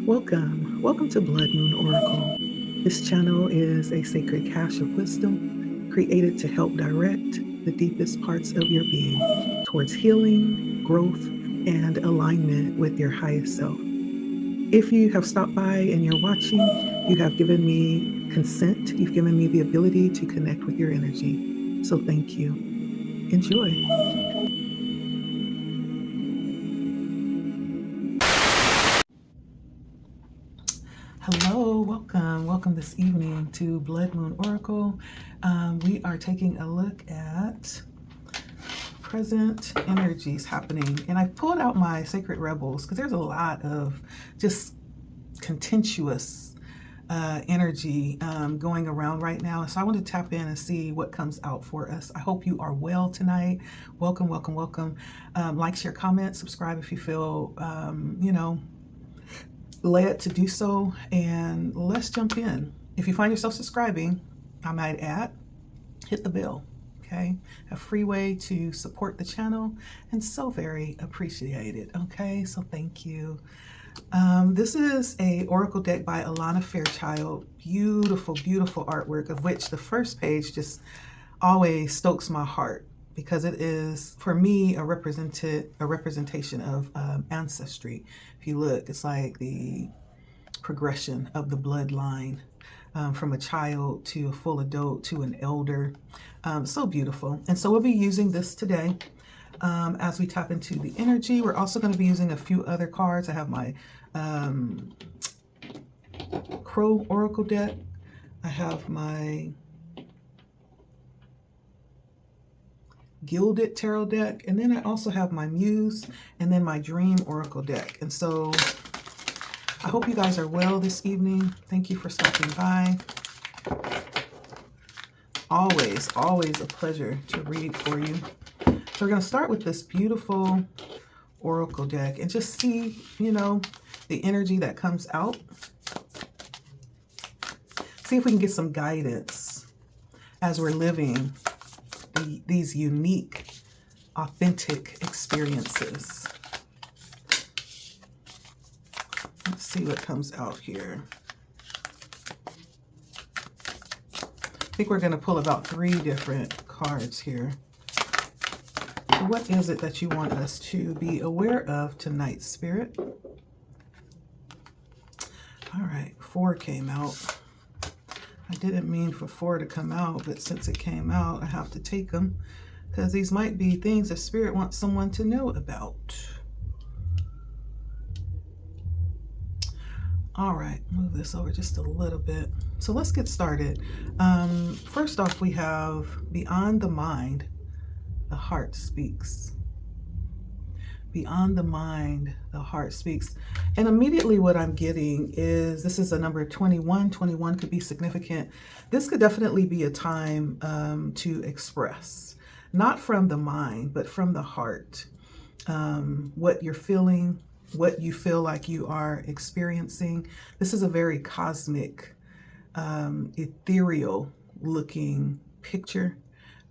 Welcome to Blood Moon Oracle. This channel is a sacred cache of wisdom created to help direct the deepest parts of your being towards healing, growth, and alignment with your highest self. If you have stopped by and you're watching, you have given me consent, you've given me the ability to connect with your energy. So thank you. Enjoy. Hello, welcome this evening to Blood Moon Oracle. We are taking a look at present energies happening, and I pulled out my Sacred Rebels because there's a lot of just contentious energy going around right now. So I want to tap in and see what comes out for us. I hope you are well tonight. Welcome. Like, share, comment, subscribe if you feel, led to do so, and let's jump in. If you find yourself subscribing, I might add, hit the bell. Okay, a free way to support the channel, and so very appreciated. Okay, so thank you. This is a oracle deck by Alana Fairchild. Beautiful artwork, of which the first page just always stokes my heart, because it is, for me, a representation of ancestry. If you look, it's like the progression of the bloodline, from a child to a full adult to an elder. So beautiful. And so we'll be using this today as we tap into the energy. We're also going to be using a few other cards. I have my Crow Oracle deck. I have my Gilded Tarot deck, and then I also have my Muse, and then my Dream Oracle deck. And so I hope you guys are well this evening. Thank you for stopping by. Always a pleasure to read for you. So we're going to start with this beautiful Oracle deck and just see, the energy that comes out. See if we can get some guidance as we're living these unique, authentic experiences. Let's see what comes out here. I think we're going to pull about 3 different cards here. So what is it that you want us to be aware of tonight, Spirit? All right, 4 came out. I didn't mean for 4 to come out, but since it came out, I have to take them, because these might be things that Spirit wants someone to know about. All right, move this over just a little bit. So let's get started. First off, we have Beyond the Mind, the Heart Speaks. Beyond the Mind, the Heart Speaks. And immediately what I'm getting is, this is a number 21. 21 could be significant. This could definitely be a time to express, not from the mind, but from the heart, what you're feeling, what you feel like you are experiencing. This is a very cosmic, ethereal looking picture.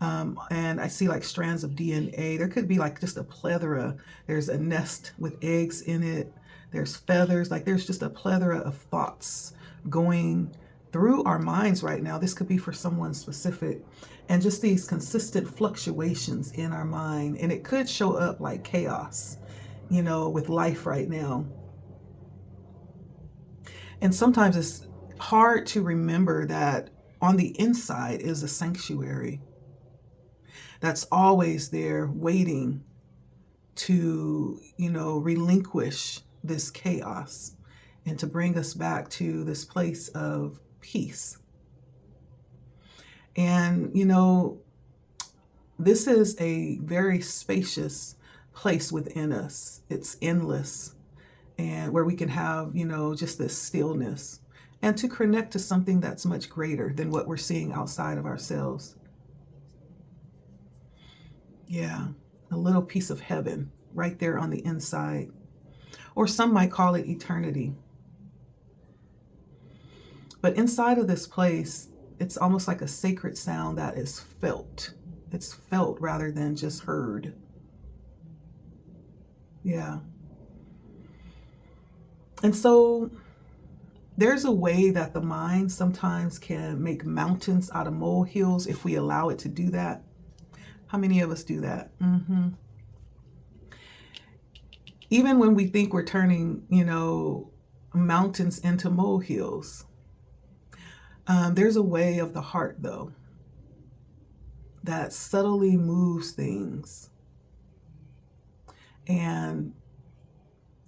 And I see like strands of DNA. There could be like just a plethora. There's a nest with eggs in it. There's feathers. Like there's just a plethora of thoughts going through our minds right now. This could be for someone specific. And just these consistent fluctuations in our mind. And it could show up like chaos, with life right now. And sometimes it's hard to remember that on the inside is a sanctuary that's always there waiting to, relinquish this chaos and to bring us back to this place of peace. And, this is a very spacious place within us. It's endless, and where we can have, just this stillness and to connect to something that's much greater than what we're seeing outside of ourselves. Yeah, a little piece of heaven right there on the inside. Or some might call it eternity. But inside of this place, it's almost like a sacred sound that is felt. It's felt rather than just heard. Yeah. And so There's a way that the mind sometimes can make mountains out of molehills if we allow it to do that. How many of us do that? Even when we think we're turning, mountains into molehills, there's a way of the heart, though, that subtly moves things and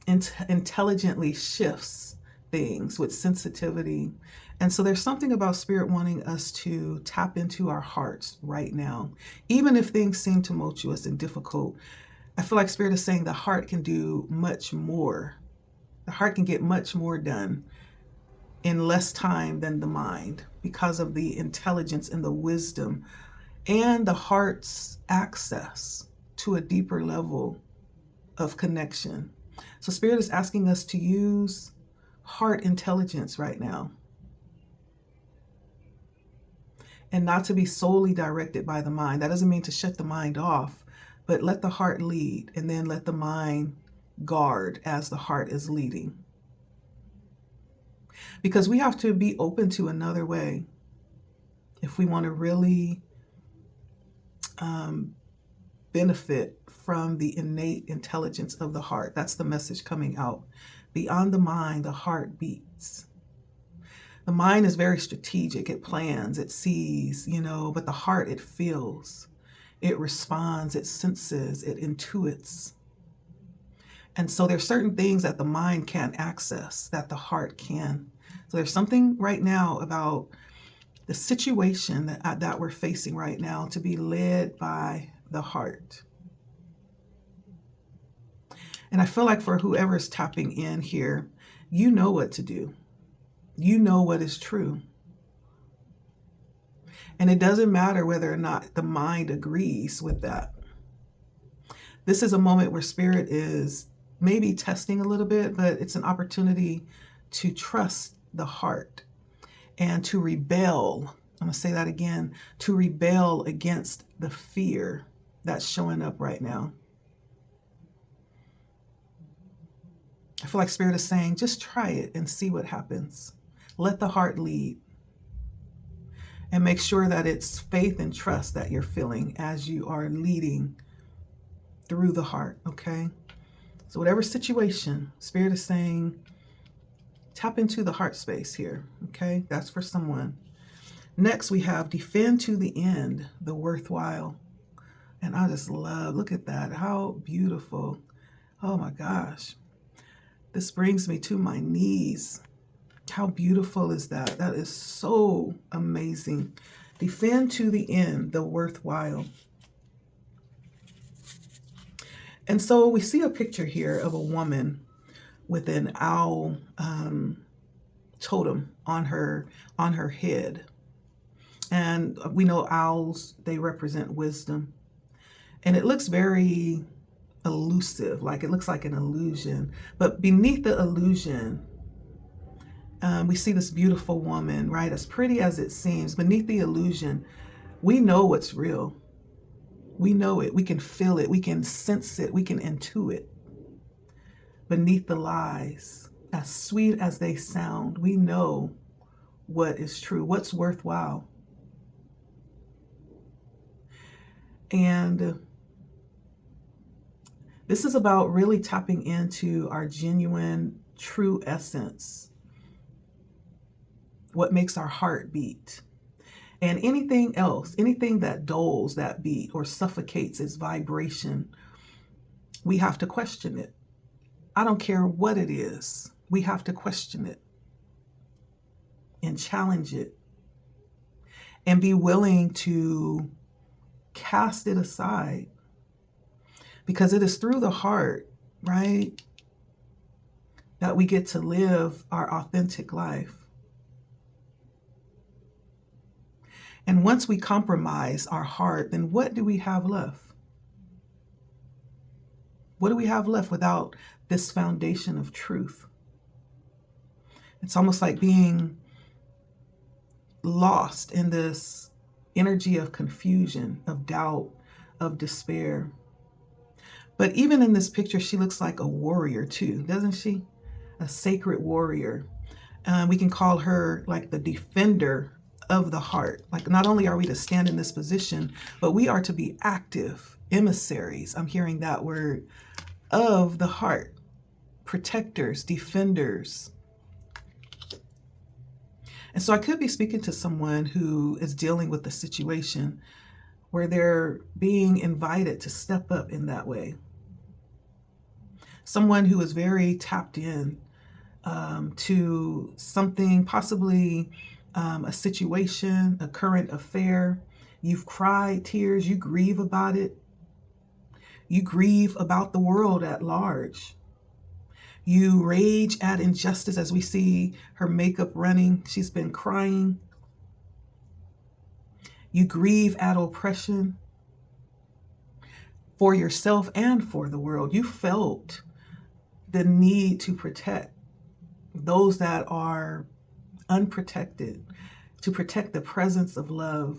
intelligently shifts things with sensitivity. And so there's something about Spirit wanting us to tap into our hearts right now. Even if things seem tumultuous and difficult, I feel like Spirit is saying the heart can do much more. The heart can get much more done in less time than the mind because of the intelligence and the wisdom and the heart's access to a deeper level of connection. So Spirit is asking us to use heart intelligence right now and not to be solely directed by the mind. That doesn't mean to shut the mind off, but let the heart lead and then let the mind guard as the heart is leading. Because we have to be open to another way if we want to really benefit from the innate intelligence of the heart. That's the message coming out. Beyond the mind, the heart beats. The mind is very strategic. It plans, it sees, but the heart, it feels, it responds, it senses, it intuits. And so there's certain things that the mind can't access that the heart can. So there's something right now about the situation that we're facing right now to be led by the heart. And I feel like for whoever's tapping in here, you know what to do. You know what is true. And it doesn't matter whether or not the mind agrees with that. This is a moment where Spirit is maybe testing a little bit, but it's an opportunity to trust the heart and to rebel. I'm going to say that again, to rebel against the fear that's showing up right now. I feel like Spirit is saying, just try it and see what happens. Let the heart lead. And make sure that it's faith and trust that you're feeling as you are leading through the heart, okay? So whatever situation, Spirit is saying, tap into the heart space here, okay? That's for someone. Next, we have defend to the end, the worthwhile. And I just love, look at that, how beautiful. Oh my gosh. This brings me to my knees. How beautiful is that? That is so amazing. Defend to the end, the worthwhile. And so we see a picture here of a woman with an owl totem on her head. And we know owls, they represent wisdom. And it looks very elusive, like it looks like an illusion. But beneath the illusion, we see this beautiful woman, right? As pretty as it seems, beneath the illusion, we know what's real. We know it. We can feel it. We can sense it. We can intuit. Beneath the lies, as sweet as they sound, we know what is true, what's worthwhile. And this is about really tapping into our genuine, true essence, what makes our heart beat. And anything else, anything that dulls that beat or suffocates its vibration, we have to question it. I don't care what it is. We have to question it and challenge it and be willing to cast it aside, because it is through the heart, right, that we get to live our authentic life. And once we compromise our heart, then what do we have left? What do we have left without this foundation of truth? It's almost like being lost in this energy of confusion, of doubt, of despair. But even in this picture, she looks like a warrior too, doesn't she? A sacred warrior. We can call her like the defender of the heart. Like, not only are we to stand in this position, but we are to be active emissaries. I'm hearing that word, of the heart, protectors, defenders. And so I could be speaking to someone who is dealing with a situation where they're being invited to step up in that way. Someone who is very tapped in to something, possibly a situation, a current affair. You've cried tears, you grieve about it. You grieve about the world at large. You rage at injustice, as we see her makeup running. She's been crying. You grieve at oppression for yourself and for the world. You felt the need to protect those that are unprotected, to protect the presence of love,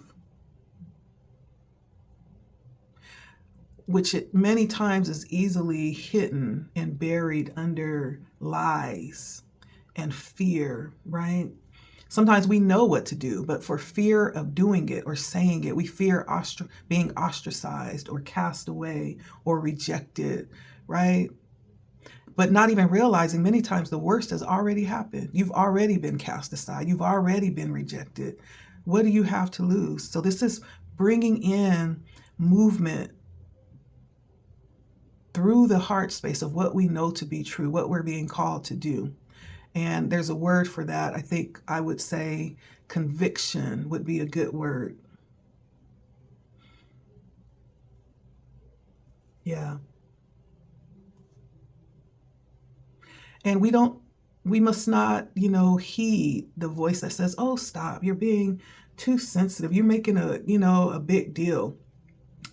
which it many times is easily hidden and buried under lies and fear, right? Sometimes we know what to do, but for fear of doing it or saying it, we fear being ostracized or cast away or rejected, right? But not even realizing many times the worst has already happened. You've already been cast aside. You've already been rejected. What do you have to lose? So this is bringing in movement through the heart space of what we know to be true, what we're being called to do. And there's a word for that. I think I would say conviction would be a good word. Yeah. And we must not, heed the voice that says, oh, stop, you're being too sensitive. You're making a big deal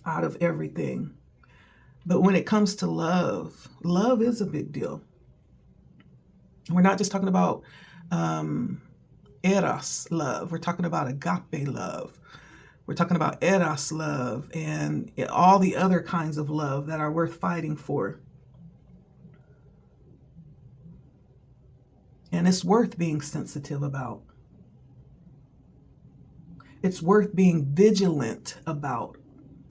out of everything. But when it comes to love, love is a big deal. We're not just talking about eros love. We're talking about agape love. We're talking about eros love and all the other kinds of love that are worth fighting for. And it's worth being sensitive about. It's worth being vigilant about.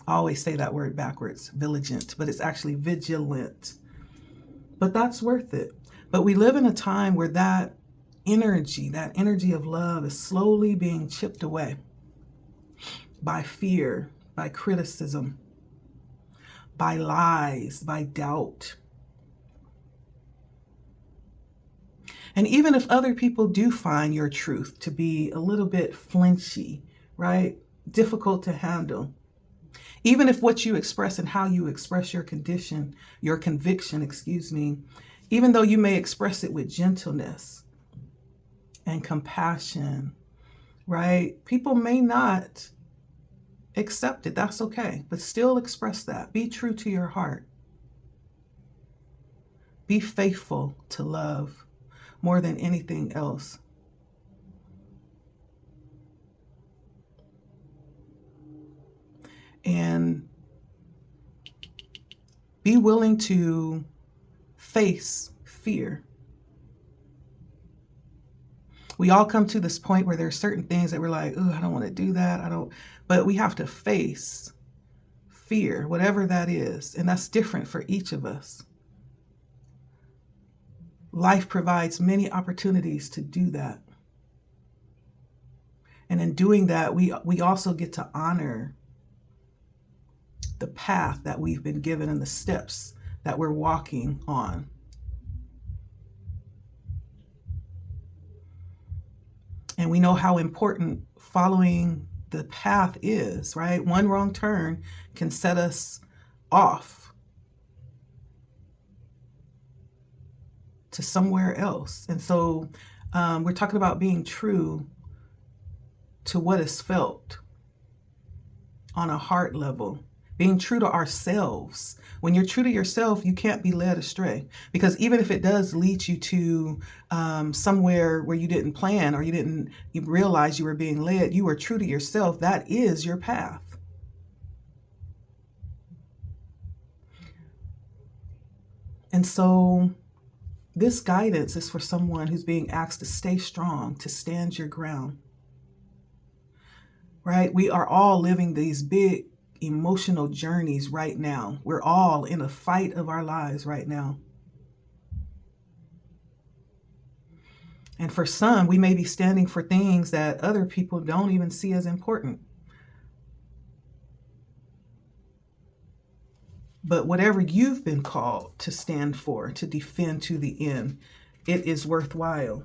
I always say that word backwards, vigilant, but it's actually vigilant. But that's worth it. But we live in a time where that energy of love is slowly being chipped away by fear, by criticism, by lies, by doubt. And even if other people do find your truth to be a little bit flinchy, right? Difficult to handle. Even if what you express and how you express your conviction, even though you may express it with gentleness and compassion, right? People may not accept it. That's okay. But still express that. Be true to your heart. Be faithful to love more than anything else. And be willing to face fear. We all come to this point where there are certain things that we're like, oh, I don't want to do that. But we have to face fear, whatever that is. And that's different for each of us. Life provides many opportunities to do that. And in doing that, we also get to honor the path that we've been given and the steps that we're walking on. And we know how important following the path is, right? One wrong turn can set us off to somewhere else. And so we're talking about being true to what is felt on a heart level, being true to ourselves. When you're true to yourself, you can't be led astray, because even if it does lead you to somewhere where you didn't plan or you realize you were being led, you are true to yourself. That is your path. And so This guidance is for someone who's being asked to stay strong, to stand your ground, right? We are all living these big emotional journeys right now. We're all in a fight of our lives right now. And for some, we may be standing for things that other people don't even see as important. But whatever you've been called to stand for, to defend to the end, it is worthwhile.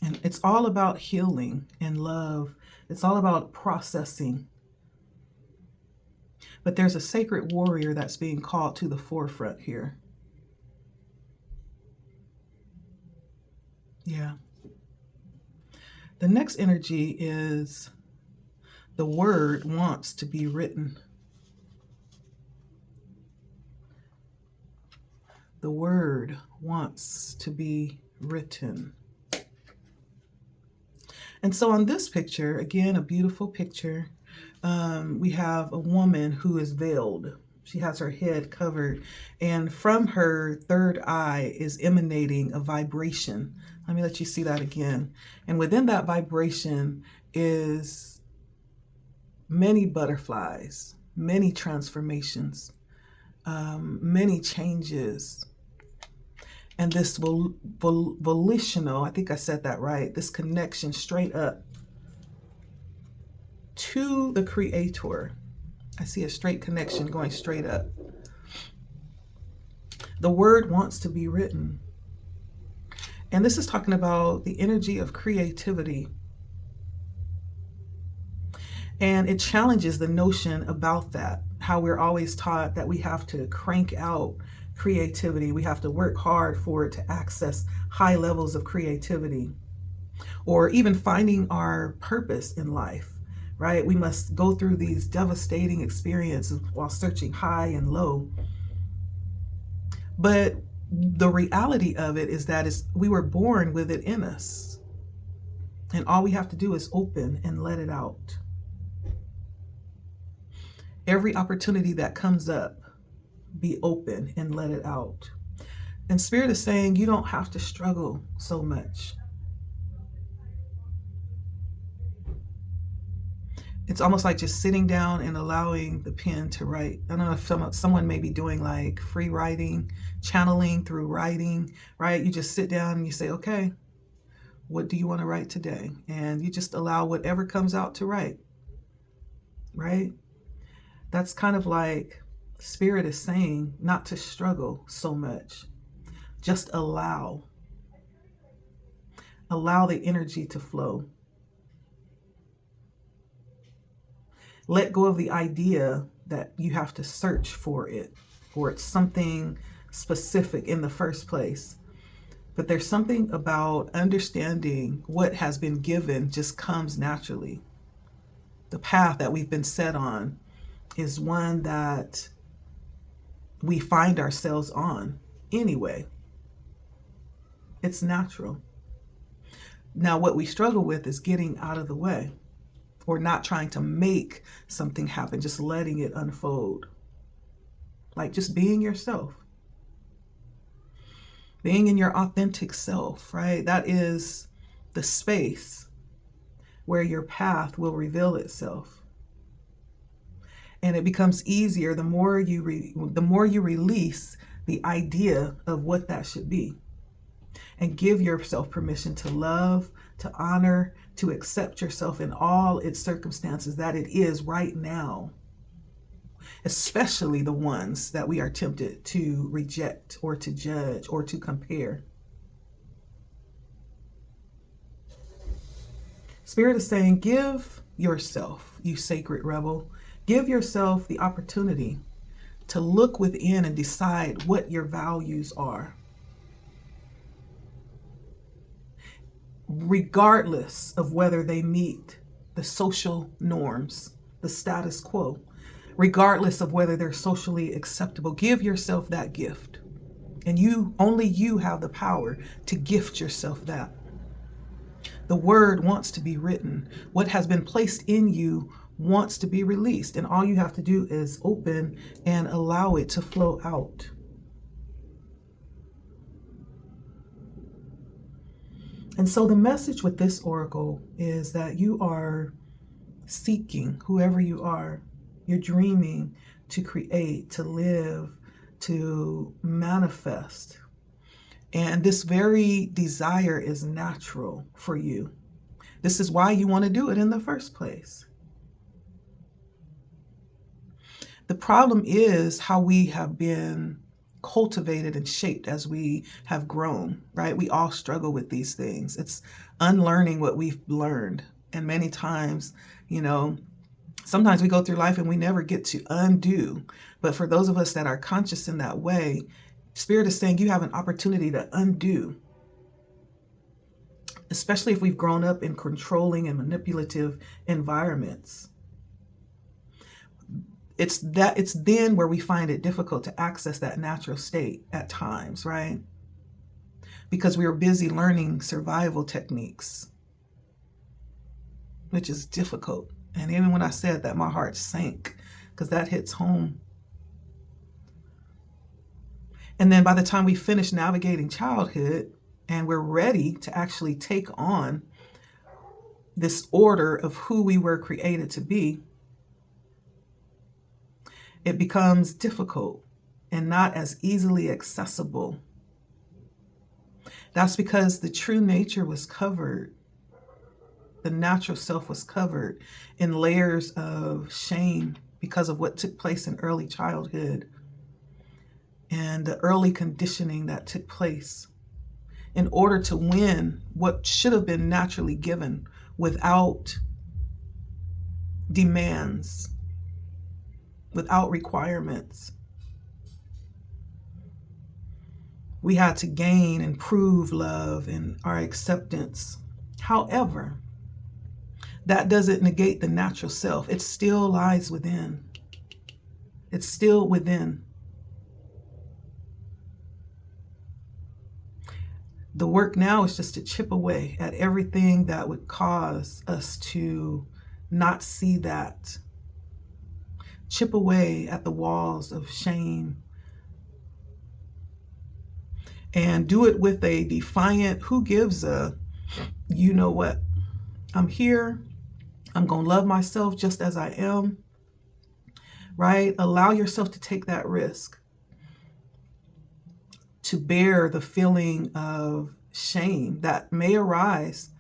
And it's all about healing and love. It's all about processing. But there's a sacred warrior that's being called to the forefront here. Yeah. The next energy is the word wants to be written. The word wants to be written. And so on this picture, again, a beautiful picture, we have a woman who is veiled. She has her head covered, and from her third eye is emanating a vibration. Let me let you see that again. And within that vibration is many butterflies, many transformations, many changes. And this volitional, I think I said that right, this connection straight up to the Creator. I see a straight connection going straight up. The word wants to be written. And this is talking about the energy of creativity. And it challenges the notion about that, how we're always taught that we have to crank out creativity. We have to work hard for it to access high levels of creativity, or even finding our purpose in life, right? We must go through these devastating experiences while searching high and low. But the reality of it is that we were born with it in us. And all we have to do is open and let it out. Every opportunity that comes up, be open and let it out. And Spirit is saying you don't have to struggle so much. It's almost like just sitting down and allowing the pen to write. I don't know if someone may be doing like free writing, channeling through writing, right? You just sit down and you say, okay, what do you want to write today? And you just allow whatever comes out to write, right? That's kind of like Spirit is saying not to struggle so much. Just allow the energy to flow. Let go of the idea that you have to search for it, or it's something specific in the first place. But there's something about understanding what has been given just comes naturally. The path that we've been set on is one that we find ourselves on anyway. It's natural. Now, what we struggle with is getting out of the way, or not trying to make something happen, just letting it unfold. Like just being yourself. Being in your authentic self, right? That is the space where your path will reveal itself. And it becomes easier the more you release the idea of what that should be. And give yourself permission to love, to honor, to accept yourself in all its circumstances that it is right now. Especially the ones that we are tempted to reject or to judge or to compare. Spirit is saying, give yourself, you sacred rebel, give yourself the opportunity to look within and decide what your values are. Regardless of whether they meet the social norms, the status quo, regardless of whether they're socially acceptable, give yourself that gift. And only you have the power to gift yourself that. The word wants to be written. What has been placed in you wants to be released. And all you have to do is open and allow it to flow out. And so the message with this oracle is that you are seeking, whoever you are, you're dreaming to create, to live, to manifest. And this very desire is natural for you. This is why you want to do it in the first place. The problem is how we have been cultivated and shaped as we have grown, right? We all struggle with these things. It's unlearning what we've learned. And many times, sometimes we go through life and we never get to undo. But for those of us that are conscious in that way, Spirit is saying you have an opportunity to undo, especially if we've grown up in controlling and manipulative environments. It's then where we find it difficult to access that natural state at times, right? Because we were busy learning survival techniques, which is difficult. And even when I said that, my heart sank because that hits home. And then by the time we finish navigating childhood and we're ready to actually take on this order of who we were created to be, it becomes difficult and not as easily accessible. That's because the true nature was covered. The natural self was covered in layers of shame because of what took place in early childhood and the early conditioning that took place in order to win what should have been naturally given without demands, without requirements. We had to gain and prove love and our acceptance. However, that doesn't negate the natural self. It still lies within. It's still within. The work now is just to chip away at everything that would cause us to not see that. Chip away at the walls of shame. And do it with a defiant, who gives a, you know what? I'm here. I'm going to love myself just as I am. Right? Allow yourself to take that risk. To bear the feeling of shame that may arise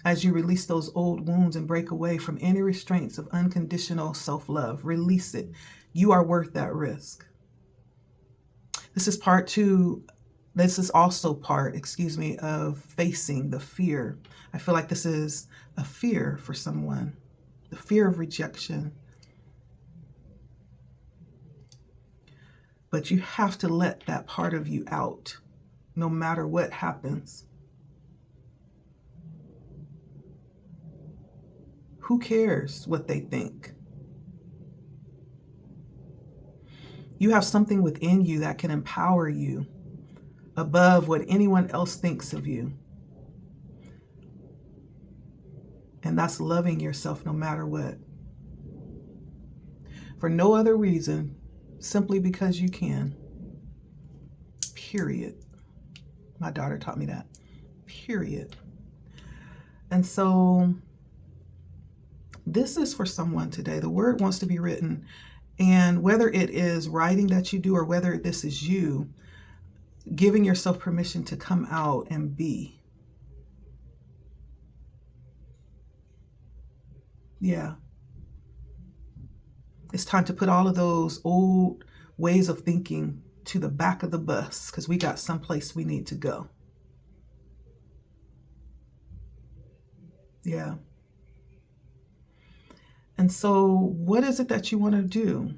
as you release those old wounds and break away from any restraints of unconditional self-love. Release it. You are worth that risk. This is also part, of facing the fear. I feel like this is a fear for someone, the fear of rejection. But you have to let that part of you out, no matter what happens. Who cares what they think? You have something within you that can empower you above what anyone else thinks of you. And that's loving yourself no matter what. For no other reason, simply because you can. Period. My daughter taught me that. Period. And so this is for someone today. The word wants to be written. And whether it is writing that you do or whether this is you, giving yourself permission to come out and be. Yeah. It's time to put all of those old ways of thinking to the back of the bus because we got someplace we need to go. Yeah. And so what is it that you want to do?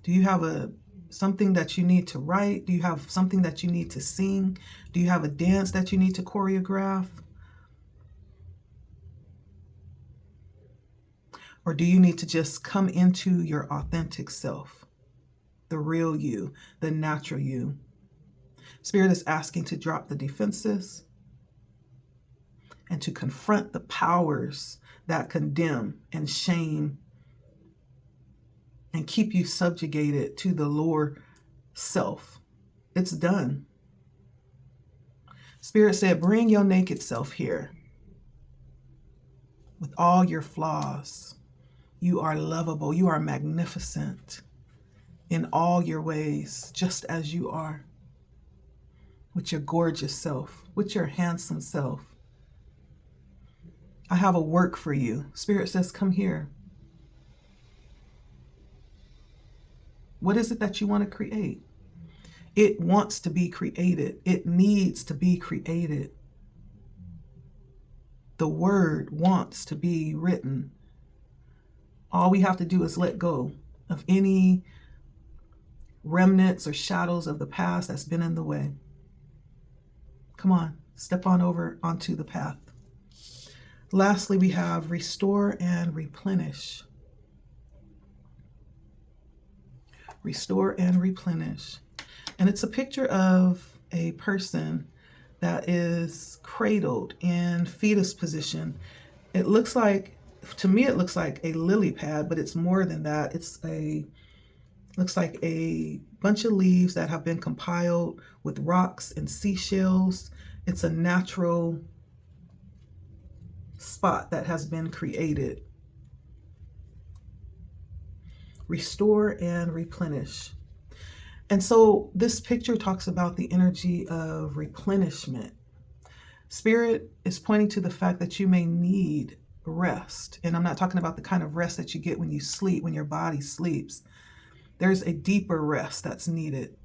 Do you have something that you need to write? Do you have something that you need to sing? Do you have a dance that you need to choreograph? Or do you need to just come into your authentic self, the real you, the natural you? Spirit is asking to drop the defenses and to confront the powers that condemn and shame and keep you subjugated to the lower self. It's done. Spirit said, bring your naked self here with all your flaws. You are lovable. You are magnificent in all your ways, just as you are, with your gorgeous self, with your handsome self. I have a work for you. Spirit says, come here. What is it that you want to create? It wants to be created. It needs to be created. The word wants to be written. All we have to do is let go of any remnants or shadows of the past that's been in the way. Come on, step on over onto the path. Lastly, we have restore and replenish. Restore and replenish. And it's a picture of a person that is cradled in fetus position. It looks like, to me, it looks like a lily pad, but it's more than that. Looks like a bunch of leaves that have been compiled with rocks and seashells. It's a natural spot that has been created. Restore and replenish. And so this picture talks about the energy of replenishment. Spirit is pointing to the fact that you may need rest. And I'm not talking about the kind of rest that you get when you sleep, when your body sleeps. There's a deeper rest that's needed.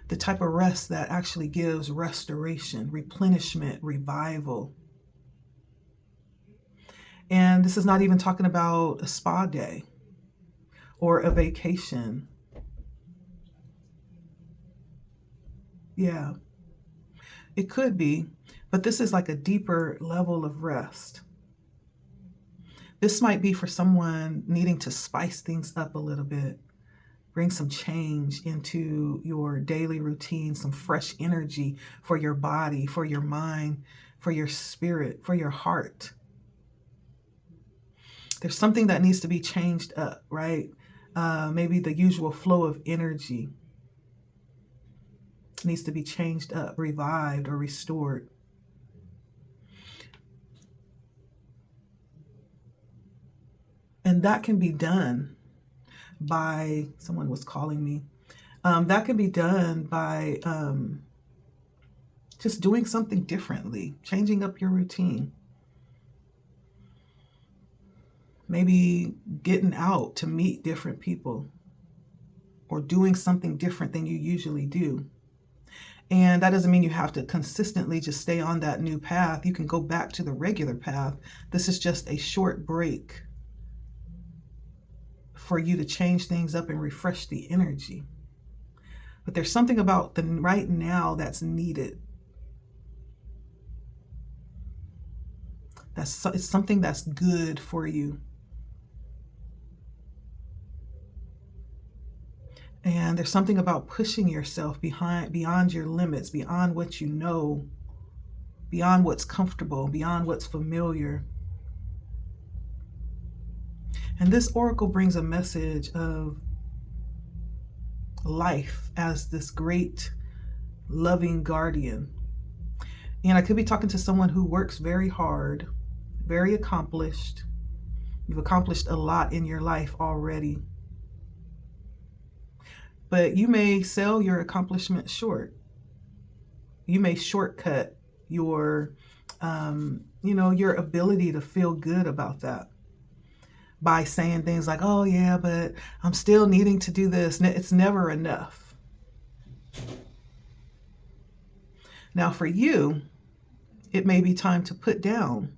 The type of rest that actually gives restoration, replenishment, revival. And this is not even talking about a spa day or a vacation. Yeah, it could be, but this is like a deeper level of rest. This might be for someone needing to spice things up a little bit, bring some change into your daily routine, some fresh energy for your body, for your mind, for your spirit, for your heart. There's something that needs to be changed up, right? Maybe the usual flow of energy needs to be changed up, revived, or restored. And that can be done by, someone was calling me, that can be done by just doing something differently, changing up your routine. Maybe getting out to meet different people or doing something different than you usually do. And that doesn't mean you have to consistently just stay on that new path. You can go back to the regular path. This is just a short break for you to change things up and refresh the energy. But there's something about the right now that's needed. It's something that's good for you. And there's something about pushing yourself beyond your limits, beyond what you know, beyond what's comfortable, beyond what's familiar. And this oracle brings a message of life as this great, loving guardian. And I could be talking to someone who works very hard, very accomplished. You've accomplished a lot in your life already. But you may sell your accomplishment short. You may shortcut your, your ability to feel good about that by saying things like, oh yeah, but I'm still needing to do this. It's never enough. Now for you, it may be time to put down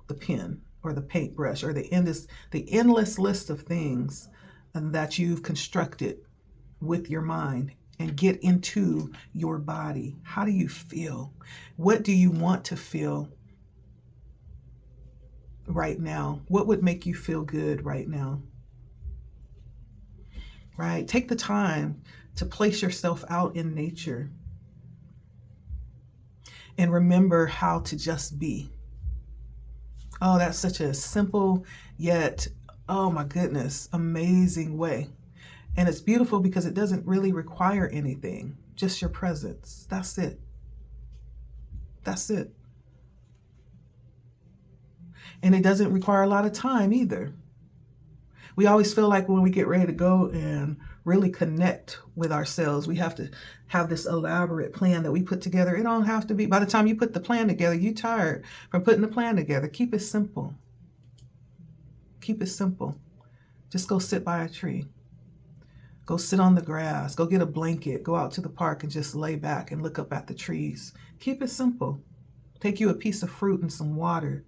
the pen or the paintbrush or the endless list of things that you've constructed with your mind and get into your body. How do you feel? What do you want to feel right now? What would make you feel good right now? Right? Take the time to place yourself out in nature and remember how to just be. Oh, that's such a simple yet, oh my goodness, amazing way. And it's beautiful because it doesn't really require anything, just your presence. That's it. That's it. And it doesn't require a lot of time either. We always feel like when we get ready to go and really connect with ourselves, we have to have this elaborate plan that we put together. It don't have to be, by the time you put the plan together, you're tired from putting the plan together. Keep it simple. Keep it simple. Just go sit by a tree. Go sit on the grass. Go get a blanket. Go out to the park and just lay back and look up at the trees. Keep it simple. Take you a piece of fruit and some water.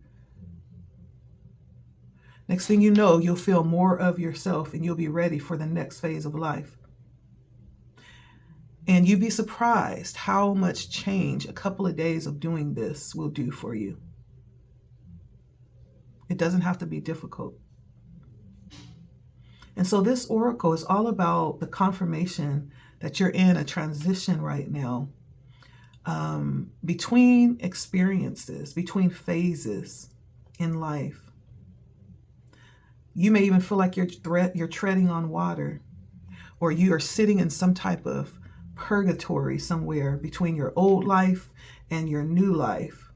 Next thing you know, you'll feel more of yourself and you'll be ready for the next phase of life. And you'd be surprised how much change a couple of days of doing this will do for you. It doesn't have to be difficult. And so this oracle is all about the confirmation that you're in a transition right now, between experiences, between phases in life. You may even feel like you're treading on water, or you are sitting in some type of purgatory somewhere between your old life and your new life.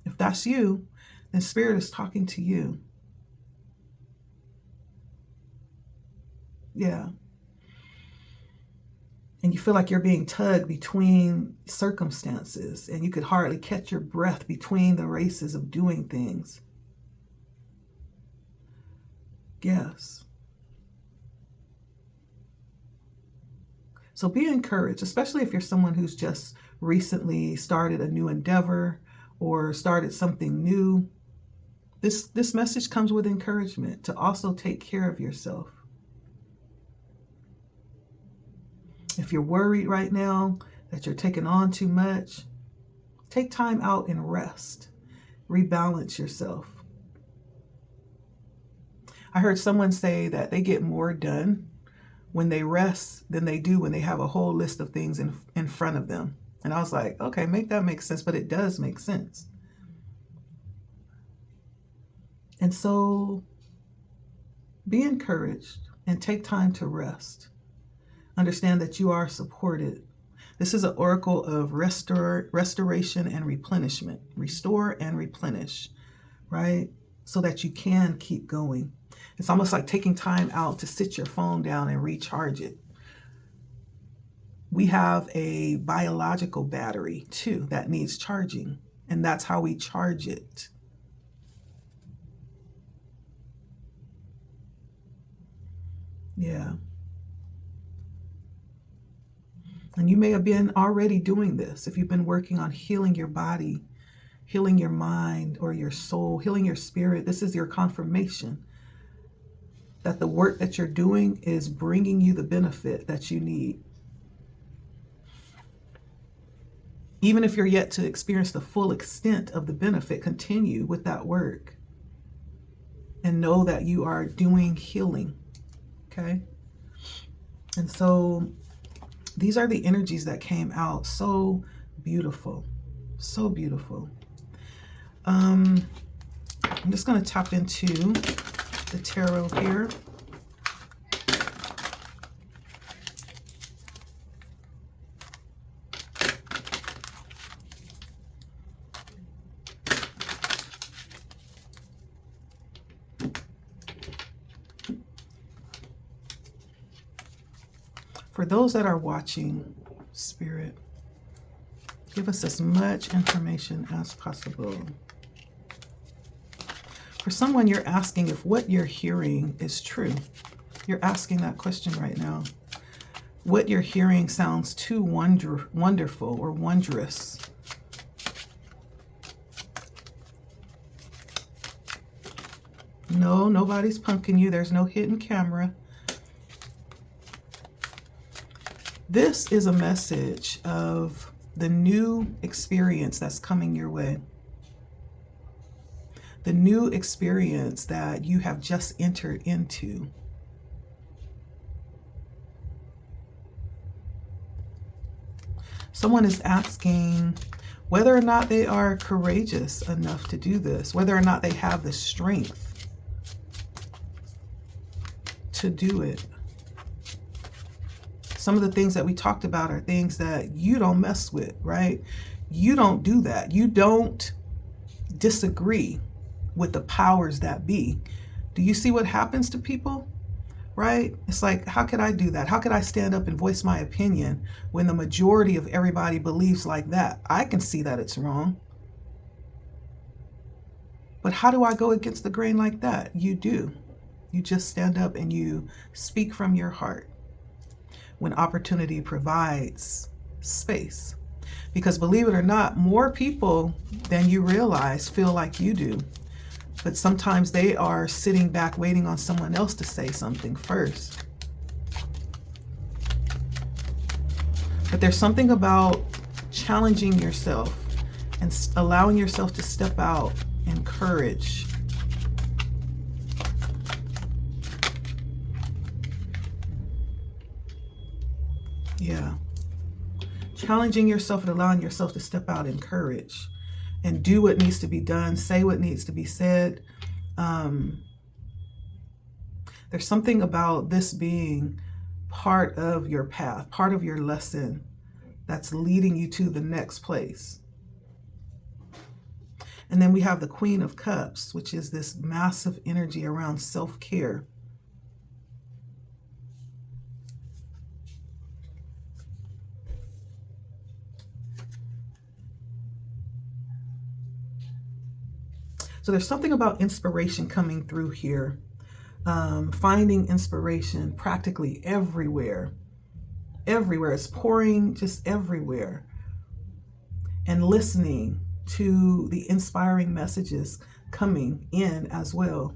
If that's you, then Spirit is talking to you. Yeah. And you feel like you're being tugged between circumstances, and you could hardly catch your breath between the races of doing things. Yes. So be encouraged, especially if you're someone who's just recently started a new endeavor or started something new. This message comes with encouragement to also take care of yourself. If you're worried right now that you're taking on too much, take time out and rest. Rebalance yourself. I heard someone say that they get more done when they rest than they do when they have a whole list of things in front of them. And I was like, okay, that makes sense, but it does make sense. And so be encouraged and take time to rest. Understand that you are supported. This is an oracle of restoration and replenishment. Restore and replenish, right? So that you can keep going. It's almost like taking time out to sit your phone down and recharge it. We have a biological battery too that needs charging, and that's how we charge it. Yeah. And you may have been already doing this if you've been working on healing your body, healing your mind or your soul, healing your spirit. This is your confirmation that the work that you're doing is bringing you the benefit that you need. Even if you're yet to experience the full extent of the benefit, continue with that work and know that you are doing healing. Okay? And so these are the energies that came out. So beautiful. So beautiful. I'm just going to tap into the tarot here. For those that are watching, Spirit, give us as much information as possible. For someone, you're asking if what you're hearing is true. You're asking that question right now. What you're hearing sounds too wonderful or wondrous. No, nobody's punking you. There's no hidden camera. This is a message of the new experience that's coming your way. The new experience that you have just entered into. Someone is asking, whether or not they are courageous enough to do this, whether or not they have the strength to do it. Some of the things that we talked about are things that you don't mess with, right? You don't do that. You don't disagree with the powers that be. Do you see what happens to people? Right? It's like, how could I do that? How could I stand up and voice my opinion when the majority of everybody believes like that? I can see that it's wrong. But how do I go against the grain like that? You do. You just stand up and you speak from your heart when opportunity provides space. Because believe it or not, more people than you realize feel like you do. But sometimes they are sitting back waiting on someone else to say something first. But there's something about challenging yourself and allowing yourself to step out in courage. Yeah. Challenging yourself and allowing yourself to step out in courage and do what needs to be done, say what needs to be said. There's something about this being part of your path, part of your lesson that's leading you to the next place. And then we have the Queen of Cups, which is this massive energy around self-care. So there's something about inspiration coming through here. Finding inspiration practically everywhere. Everywhere. It's pouring just everywhere. And listening to the inspiring messages coming in as well.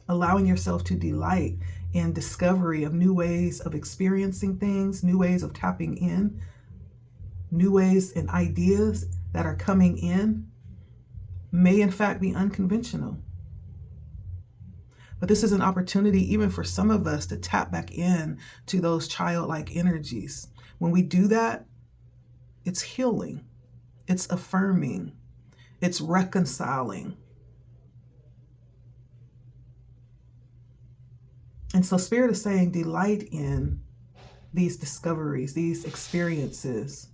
Allowing yourself to delight in discovery of new ways of experiencing things, new ways of tapping in, new ways and ideas that are coming in may in fact be unconventional. But this is an opportunity even for some of us to tap back in to those childlike energies. When we do that, it's healing, it's affirming, it's reconciling. And so Spirit is saying, delight in these discoveries, these experiences,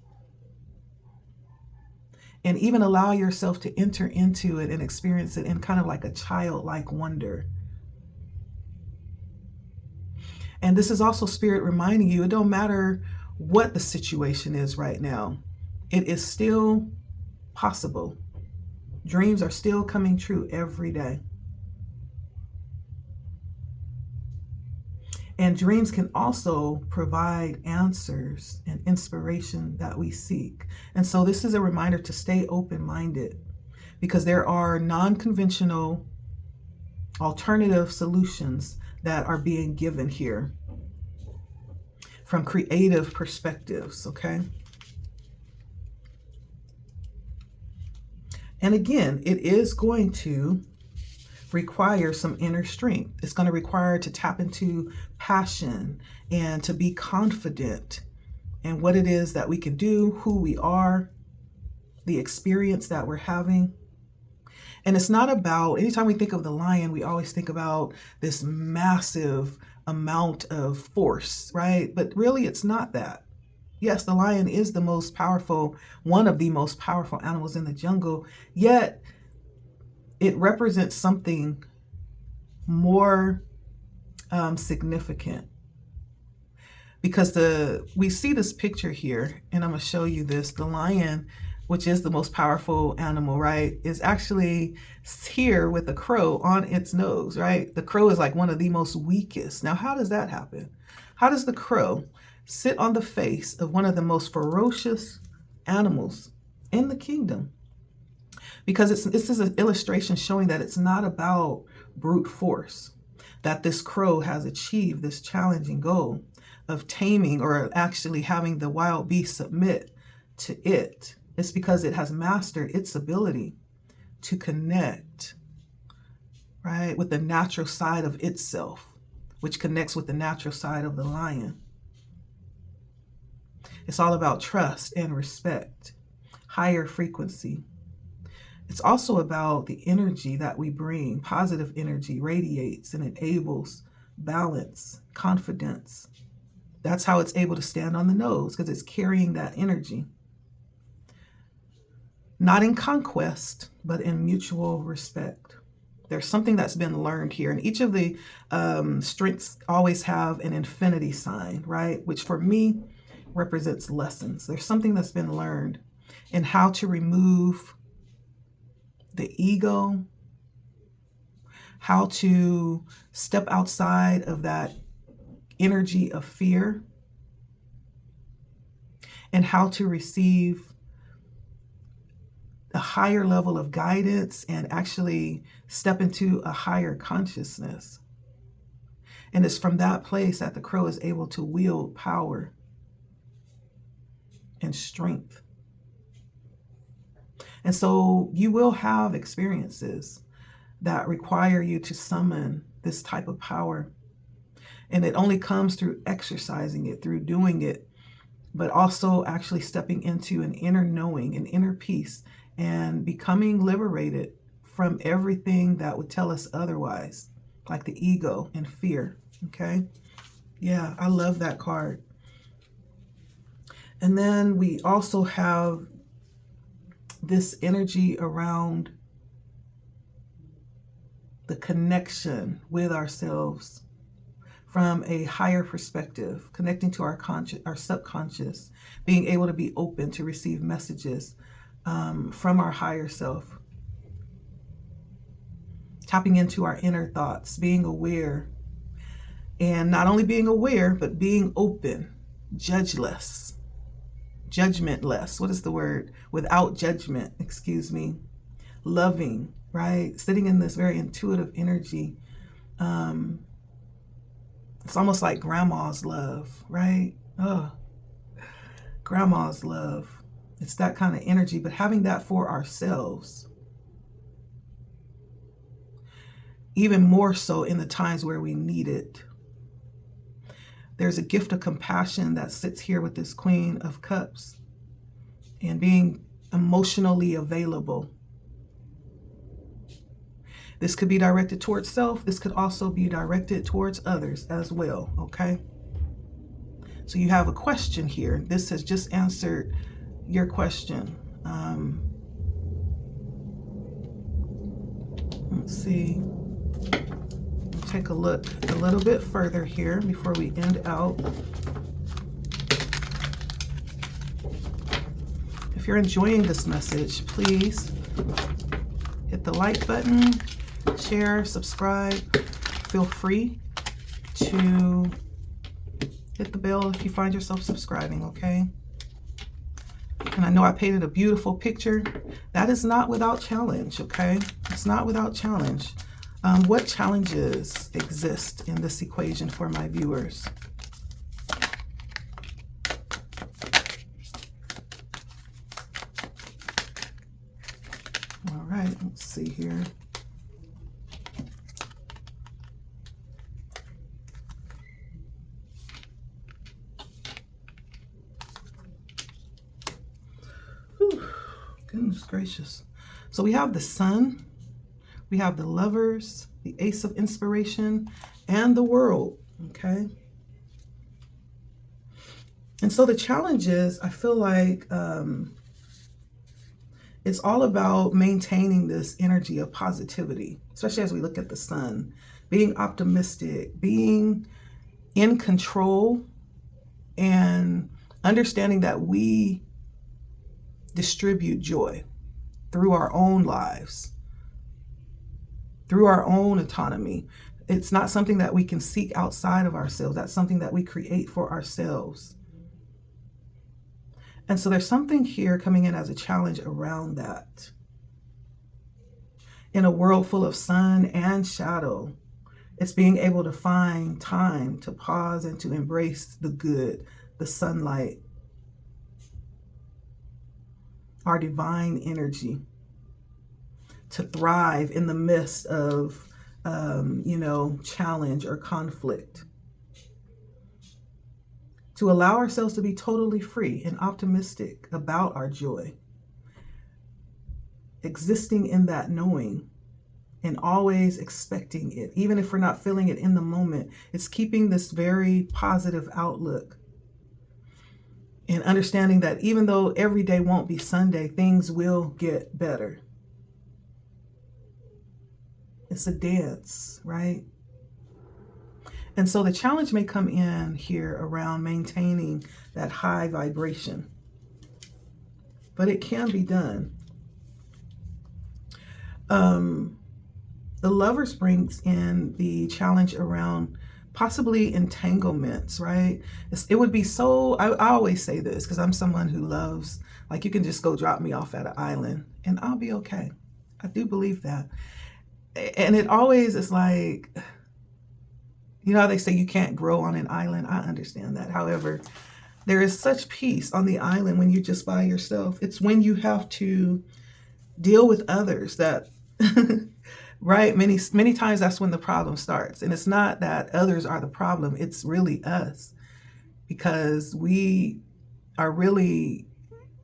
and even allow yourself to enter into it and experience it in kind of like a childlike wonder. And this is also Spirit reminding you, it don't matter what the situation is right now. It is still possible. Dreams are still coming true every day. And dreams can also provide answers and inspiration that we seek. And so this is a reminder to stay open-minded, because there are non-conventional alternative solutions that are being given here from creative perspectives, okay? And again, it is going to require some inner strength. It's going to require to tap into passion and to be confident in what it is that we can do, who we are, the experience that we're having. And it's not about, anytime we think of the lion, we always think about this massive amount of force, right? But really, it's not that. Yes, the lion is the most powerful, one of the most powerful animals in the jungle, yet it represents something more significant. Because we see this picture here, and I'm going to show you this. The lion, which is the most powerful animal, right, is actually here with a crow on its nose, right? The crow is like one of the most weakest. Now, how does that happen? How does the crow sit on the face of one of the most ferocious animals in the kingdom? Because this is an illustration showing that it's not about brute force, that this crow has achieved this challenging goal of taming, or actually having the wild beast submit to it. It's because it has mastered its ability to connect, right, with the natural side of itself, which connects with the natural side of the lion. It's all about trust and respect, higher frequency. It's also about the energy that we bring. Positive energy radiates and enables balance, confidence. That's how it's able to stand on the nose, because it's carrying that energy. Not in conquest, but in mutual respect. There's something that's been learned here. And each of the strengths always have an infinity sign, right? Which for me represents lessons. There's something that's been learned in how to remove the ego, how to step outside of that energy of fear, and how to receive a higher level of guidance and actually step into a higher consciousness. And it's from that place that the crow is able to wield power and strength. And so you will have experiences that require you to summon this type of power. And it only comes through exercising it, through doing it, but also actually stepping into an inner knowing, an inner peace, and becoming liberated from everything that would tell us otherwise, like the ego and fear. Okay? Yeah, I love that card. And then we also have this energy around the connection with ourselves from a higher perspective, connecting to our conscious, our subconscious, being able to be open to receive messages from our higher self, tapping into our inner thoughts, being aware, and not only being aware, but being open, judgeless, judgmentless. What is the word? Without judgment, excuse me. Loving, right? Sitting in this very intuitive energy. It's almost like grandma's love, right? Oh, grandma's love. It's that kind of energy, but having that for ourselves, even more so in the times where we need it. There's a gift of compassion that sits here with this Queen of Cups, and being emotionally available. This could be directed towards self. This could also be directed towards others as well, okay? So you have a question here. This has just answered your question. Let's see. We'll take a look a little bit further here before we end out. If you're enjoying this message, please hit the like button, share, subscribe. Feel free to hit the bell if you find yourself subscribing, okay? And I know I painted a beautiful picture. That is not without challenge, okay? It's not without challenge. What challenges exist in this equation for my viewers? All right, let's see here. Whew, goodness gracious. So we have the Sun, we have the Lovers, the Ace of Inspiration, and the World, okay? And so the challenge is, I feel like it's all about maintaining this energy of positivity, especially as we look at the Sun, being optimistic, being in control, and understanding that we distribute joy through our own lives, through our own autonomy. It's not something that we can seek outside of ourselves. That's something that we create for ourselves. And so there's something here coming in as a challenge around that. In a world full of sun and shadow, it's being able to find time to pause and to embrace the good, the sunlight, our divine energy, to thrive in the midst of, challenge or conflict, to allow ourselves to be totally free and optimistic about our joy, existing in that knowing and always expecting it, even if we're not feeling it in the moment. It's keeping this very positive outlook and understanding that even though every day won't be Sunday, things will get better. It's a dance, right? And so the challenge may come in here around maintaining that high vibration, but it can be done. The Lovers brings in the challenge around possibly entanglements, right? It would be so, I always say this because I'm someone who loves, like, you can just go drop me off at an island and I'll be okay. I do believe that. And it always is like, you know how they say you can't grow on an island? I understand that. However, there is such peace on the island when you're just by yourself. It's when you have to deal with others that, right? Many times that's when the problem starts. And it's not that others are the problem. It's really us, because we are really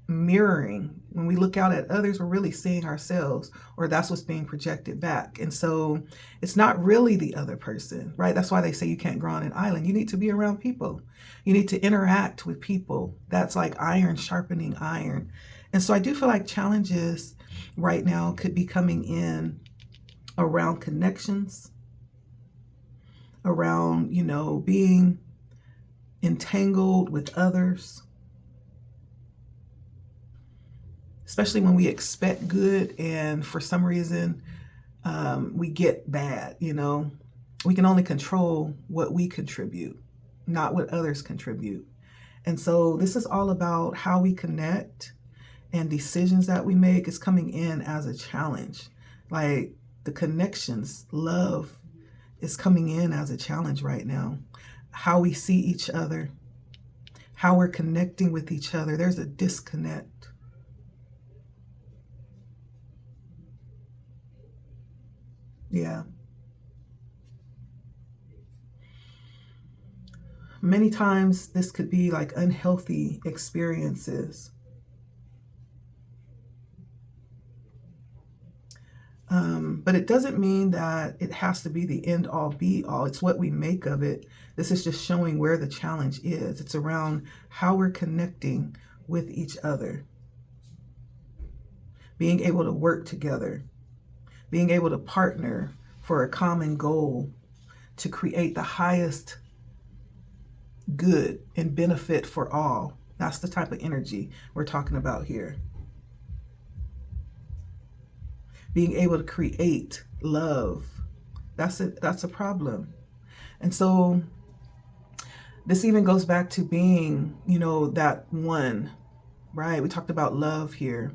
mirroring. When we look out at others, we're really seeing ourselves, or that's what's being projected back. And so it's not really the other person, right? That's why they say you can't grow on an island. You need to be around people. You need to interact with people. That's like iron sharpening iron. And so I do feel like challenges right now could be coming in around connections, around, being entangled with others, especially when we expect good and for some reason we get bad. We can only control what we contribute, not what others contribute. And so this is all about how we connect, and decisions that we make is coming in as a challenge. Like the connections, love is coming in as a challenge right now. How we see each other, how we're connecting with each other. There's a disconnect. Yeah. Many times this could be like unhealthy experiences. But it doesn't mean that it has to be the end all be all. It's what we make of it. This is just showing where the challenge is. It's around how we're connecting with each other, being able to work together, being able to partner for a common goal to create the highest good and benefit for all. That's the type of energy we're talking about here. Being able to create love, that's a problem. And so this even goes back to being, that one, right? We talked about love here,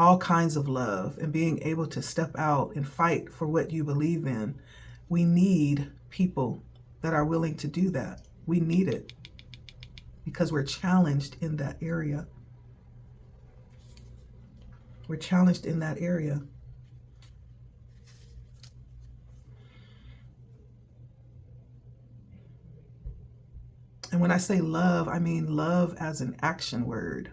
all kinds of love, and being able to step out and fight for what you believe in. We need people that are willing to do that. We need it because we're challenged in that area. We're challenged in that area. And when I say love, I mean love as an action word.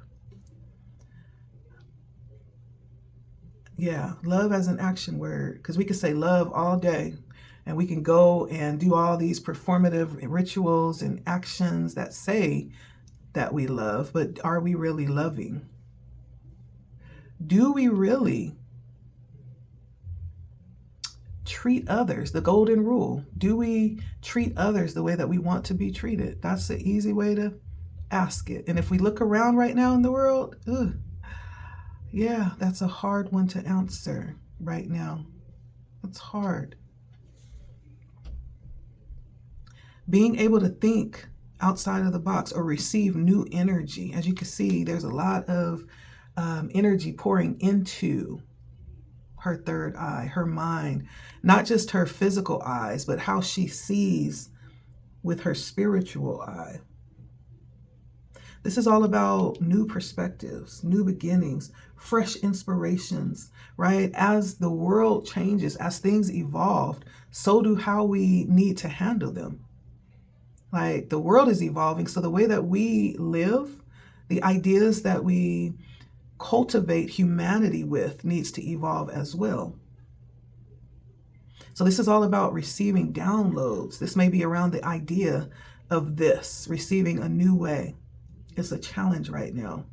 Yeah, love as an action word. Because we can say love all day, and we can go and do all these performative rituals and actions that say that we love, but are we really loving? Do we really treat others, the golden rule? Do we treat others the way that we want to be treated? That's the easy way to ask it. And if we look around right now in the world, yeah, that's a hard one to answer right now. It's hard. Being able to think outside of the box or receive new energy. As you can see, there's a lot of energy pouring into her third eye, her mind, not just her physical eyes, but how she sees with her spiritual eye. This is all about new perspectives, new beginnings, fresh inspirations, right? As the world changes, as things evolve, so do how we need to handle them. Like the world is evolving. So the way that we live, the ideas that we cultivate humanity with needs to evolve as well. So this is all about receiving downloads. This may be around the idea of this, receiving a new way. It's a challenge right now.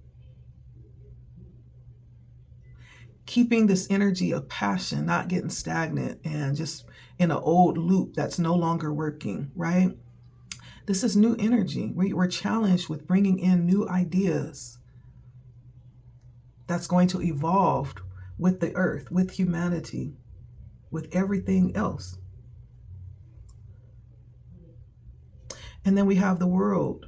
Keeping this energy of passion, not getting stagnant and just in an old loop that's no longer working, right? This is new energy. We're challenged with bringing in new ideas that's going to evolve with the earth, with humanity, with everything else. And then we have the world.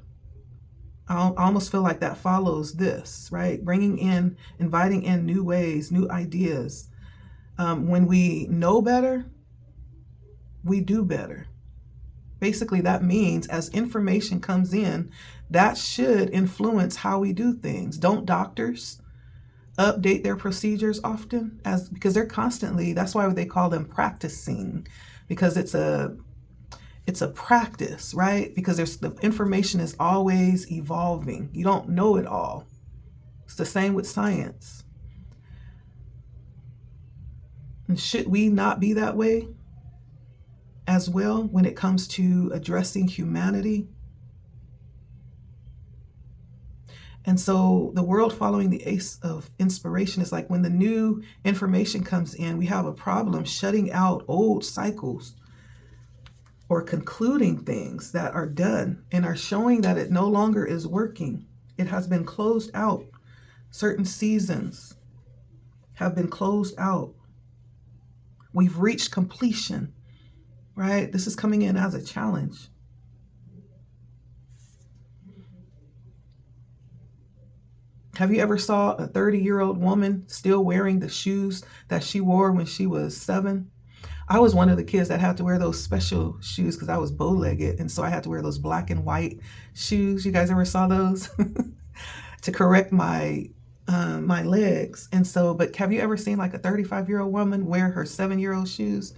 I almost feel like that follows this, right? Bringing in, inviting in new ways, new ideas. When we know better, we do better. Basically, that means as information comes in, that should influence how we do things. Don't doctors update their procedures often? Because they're constantly, that's why they call them practicing, because it's a practice, right? Because the information is always evolving. You don't know it all. It's the same with science. And should we not be that way as well when it comes to addressing humanity? And so the world following the ace of inspiration is like when the new information comes in, we have a problem shutting out old cycles or concluding things that are done and are showing that it no longer is working. It has been closed out. Certain seasons have been closed out. We've reached completion, right? This is coming in as a challenge. Have you ever saw a 30-year-old woman still wearing the shoes that she wore when she was 7? I was one of the kids that had to wear those special shoes because I was bow-legged, and so I had to wear those black and white shoes. You guys ever saw those? To correct my my legs. And so, but have you ever seen like a 35-year-old woman wear her 7-year-old shoes?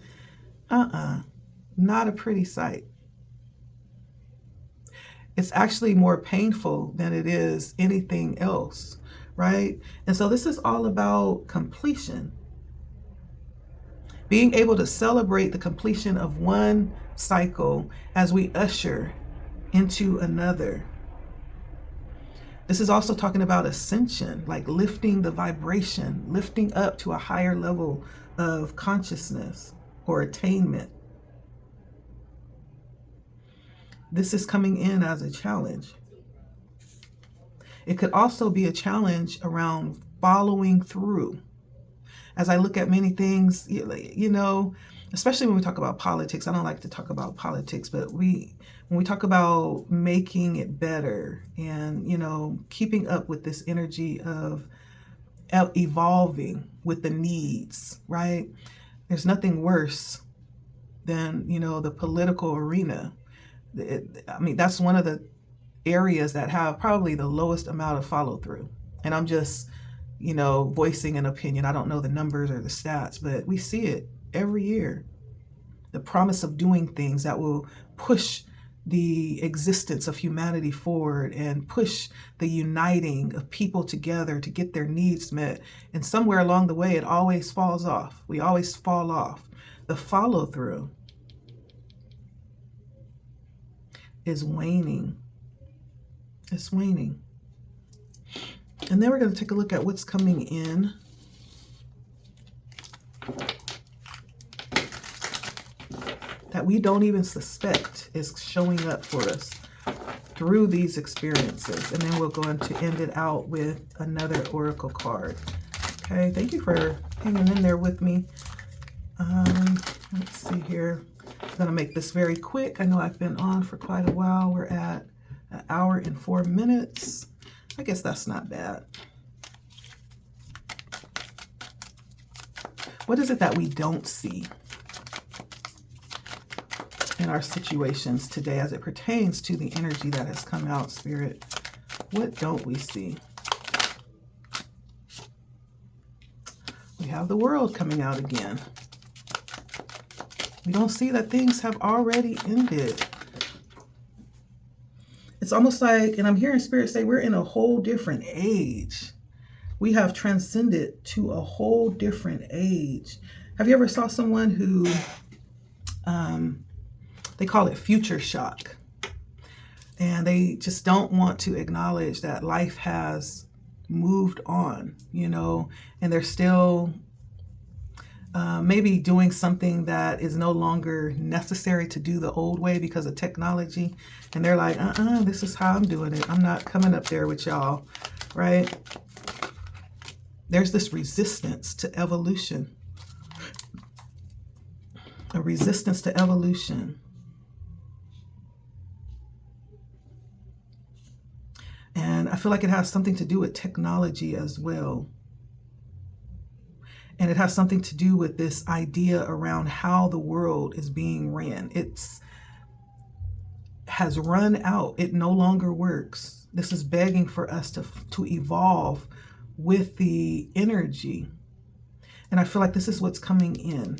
Not a pretty sight. It's actually more painful than it is anything else, right? And so this is all about completion. Being able to celebrate the completion of one cycle as we usher into another. This is also talking about ascension, like lifting the vibration, lifting up to a higher level of consciousness or attainment. This is coming in as a challenge. It could also be a challenge around following through. As I look at many things, you know, especially when we talk about politics, I don't like to talk about politics, but when we talk about making it better and, you know, keeping up with this energy of evolving with the needs, right? There's nothing worse than, you know, the political arena. I mean, that's one of the areas that have probably the lowest amount of follow through. And I'm just, you know, voicing an opinion. I don't know the numbers or the stats, but we see it every year. The promise of doing things that will push the existence of humanity forward and push the uniting of people together to get their needs met. And somewhere along the way, it always falls off. We always fall off. The follow through is waning. It's waning. And then we're going to take a look at what's coming in. That we don't even suspect is showing up for us through these experiences. And then we're going to end it out with another oracle card. Okay, thank you for hanging in there with me. Let's see here. I'm going to make this very quick. I know I've been on for quite a while. We're at 1 hour and 4 minutes. I guess that's not bad. What is it that we don't see in our situations today as it pertains to the energy that has come out, Spirit? What don't we see? We have the world coming out again. We don't see that things have already ended. It's almost like, and I'm hearing Spirit say, we're in a whole different age. We have transcended to a whole different age. Have you ever saw someone who, they call it future shock, and they just don't want to acknowledge that life has moved on, and they're still maybe doing something that is no longer necessary to do the old way because of technology. And they're like, this is how I'm doing it. I'm not coming up there with y'all, right? There's this resistance to evolution. A resistance to evolution. And I feel like it has something to do with technology as well. And it has something to do with this idea around how the world is being ran. It's has run out. It no longer works. This is begging for us to evolve with the energy. And I feel like this is what's coming in.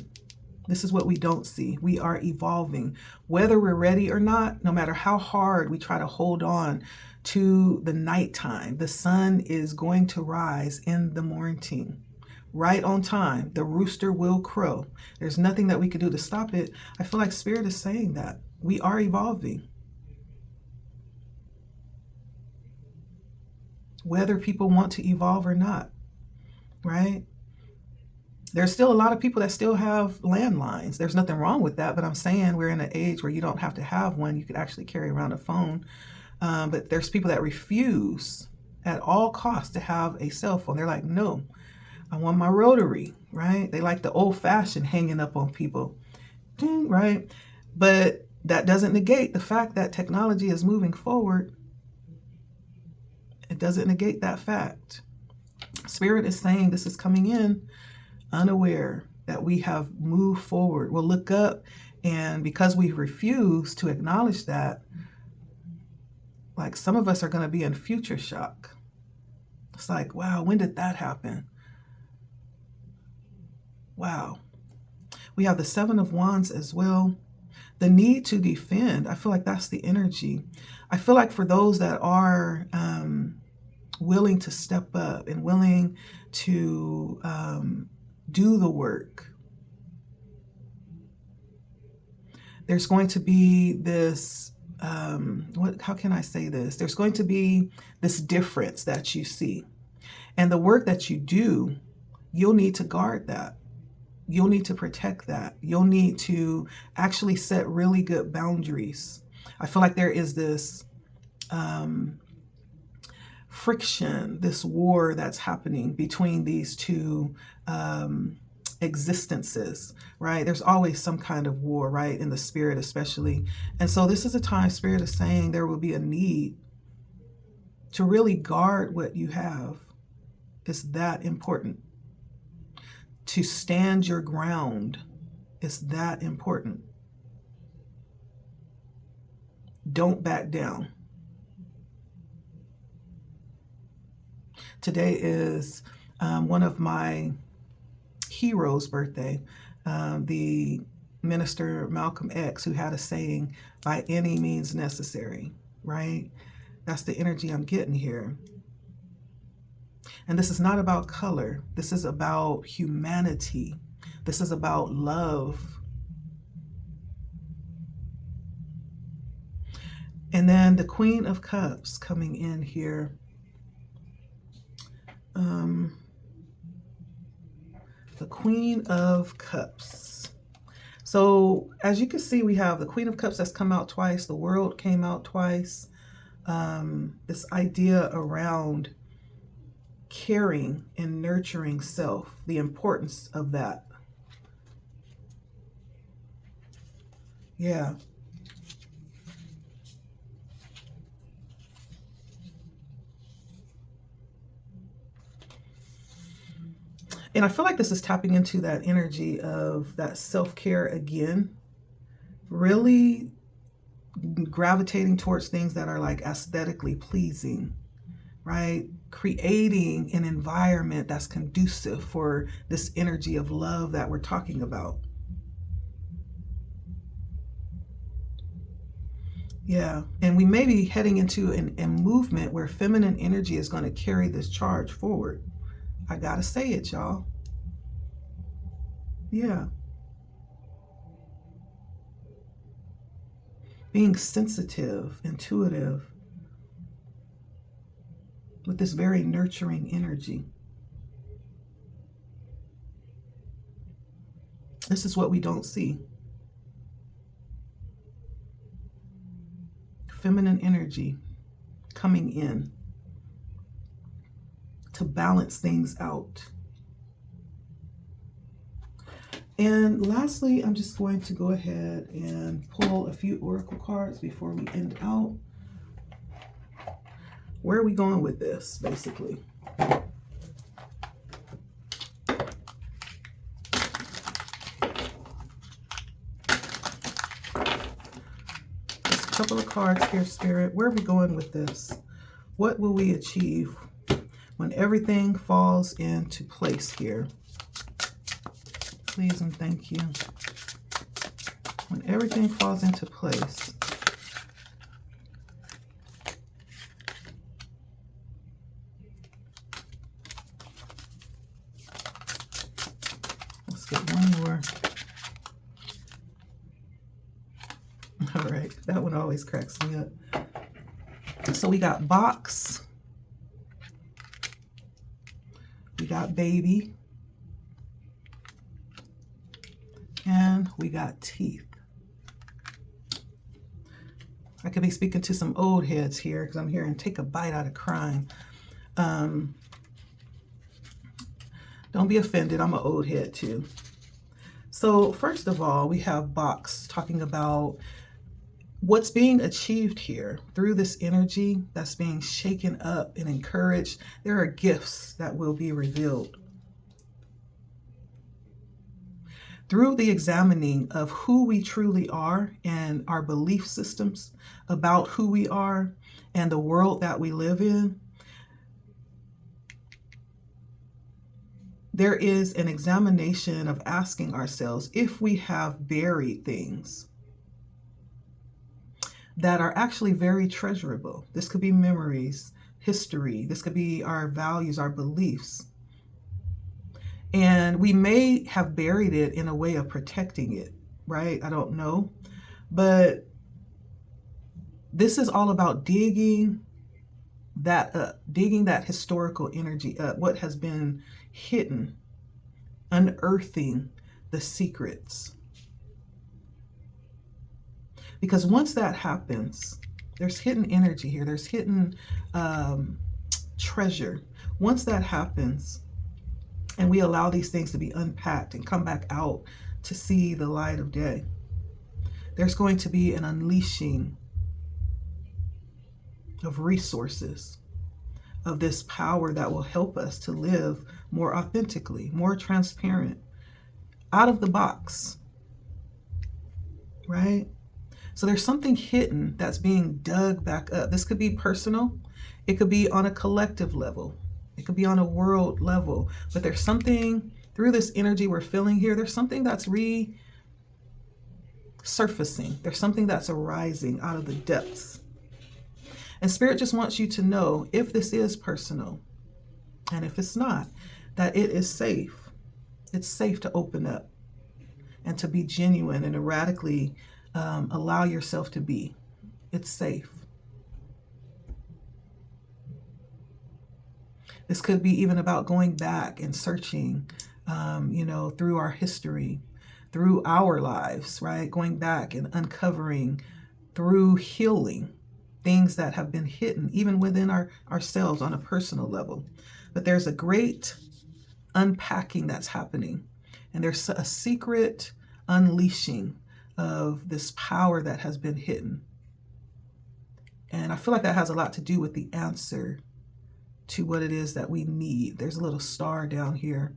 This is what we don't see. We are evolving. Whether we're ready or not, no matter how hard we try to hold on to the nighttime, the sun is going to rise in the morning. Right on time. The rooster will crow. There's nothing that we can do to stop it. I feel like Spirit is saying that. We are evolving. Whether people want to evolve or not, right? There's still a lot of people that still have landlines. There's nothing wrong with that, but I'm saying we're in an age where you don't have to have one. You could actually carry around a phone. But there's people that refuse at all costs to have a cell phone. They're like, no, I want my rotary, right? They like the old-fashioned hanging up on people, right? But that doesn't negate the fact that technology is moving forward. It doesn't negate that fact. Spirit is saying this is coming in unaware that we have moved forward. We'll look up, and because we refuse to acknowledge that, like some of us are going to be in future shock. It's like, wow, when did that happen? Wow. We have the Seven of Wands as well. The need to defend. I feel like that's the energy. I feel like for those that are willing to step up and willing to do the work, there's going to be this, how can I say this? There's going to be this difference that you see. And the work that you do, you'll need to guard that. You'll need to protect that. You'll need to actually set really good boundaries. I feel like there is this friction, this war that's happening between these two existences, right? There's always some kind of war, right? In the spirit, especially. And so this is a time Spirit is saying there will be a need to really guard what you have. It's that important. To stand your ground is that important. Don't back down. Today is one of my heroes' birthday, the minister Malcolm X, who had a saying, by any means necessary, right? That's the energy I'm getting here. And this is not about color. This is about humanity. This is about love. And then the Queen of Cups coming in here. The Queen of Cups. So as you can see, we have the Queen of Cups that's come out twice. The World came out twice. This idea around caring and nurturing self, the importance of that. Yeah. And I feel like this is tapping into that energy of that self-care again, really gravitating towards things that are like aesthetically pleasing, right? Creating an environment that's conducive for this energy of love that we're talking about. Yeah, and we may be heading into a movement where feminine energy is going to carry this charge forward. I gotta say it, y'all. Yeah. Being sensitive, intuitive, with this very nurturing energy. This is what we don't see. Feminine energy coming in to balance things out. And lastly, I'm just going to go ahead and pull a few oracle cards before we end out. Where are we going with this, basically? Just a couple of cards here, Spirit. Where are we going with this? What will we achieve when everything falls into place here? Please and thank you. When everything falls into place. Let's get one more. All right, that one always cracks me up. So we got box. We got baby. And we got teeth. I could be speaking to some old heads here because I'm hearing take a bite out of crime. Don't be offended. I'm an old head too. So first of all, we have box talking about what's being achieved here through this energy that's being shaken up and encouraged. There are gifts that will be revealed. Through the examining of who we truly are and our belief systems about who we are and the world that we live in, there is an examination of asking ourselves if we have buried things that are actually very treasurable. This could be memories, history. This could be our values, our beliefs. And we may have buried it in a way of protecting it, right? I don't know. But this is all about digging that up, digging that historical energy up, what has been hidden, unearthing the secrets. Because once that happens, there's hidden energy here. There's hidden treasure. Once that happens, and we allow these things to be unpacked and come back out to see the light of day, there's going to be an unleashing of resources, of this power that will help us to live more authentically, more transparent, out of the box, right? So there's something hidden that's being dug back up. This could be personal. It could be on a collective level. It could be on a world level. But there's something through this energy we're feeling here. There's something that's resurfacing. There's something that's arising out of the depths. And Spirit just wants you to know, if this is personal and if it's not, that it is safe. It's safe to open up and to be genuine and to radically allow yourself to be. It's safe. This could be even about going back and searching, through our history, through our lives, right? Going back and uncovering through healing things that have been hidden, even within ourselves on a personal level. But there's a great unpacking that's happening. And there's a secret unleashing of this power that has been hidden. And I feel like that has a lot to do with the answer to what it is that we need. There's a little star down here.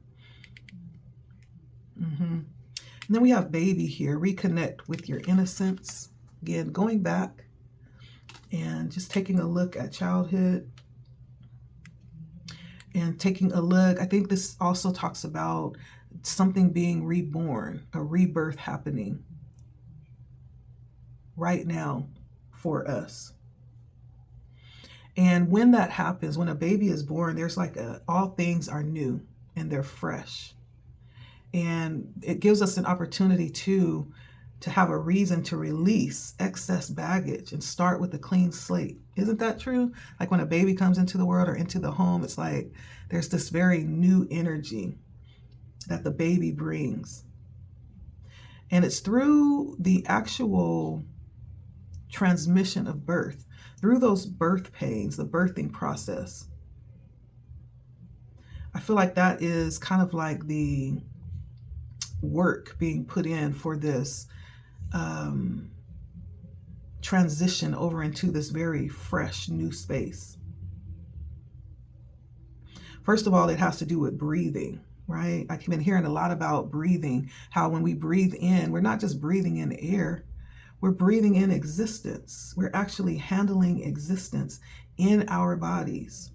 And then we have baby here. Reconnect with your innocence. Again, going back and just taking a look at childhood and taking a look. I think this also talks about something being reborn, a rebirth happening right now for us. And when that happens, when a baby is born, there's like all things are new and they're fresh. And it gives us an opportunity to have a reason to release excess baggage and start with a clean slate. Isn't that true? Like when a baby comes into the world or into the home, it's like there's this very new energy that the baby brings. And it's through the actual transmission of birth, through those birth pains, the birthing process. I feel like that is kind of like the work being put in for this transition over into this very fresh new space. First of all, it has to do with breathing, right? I've been hearing a lot about breathing, how when we breathe in, we're not just breathing in air, we're breathing in existence. We're actually handling existence in our bodies.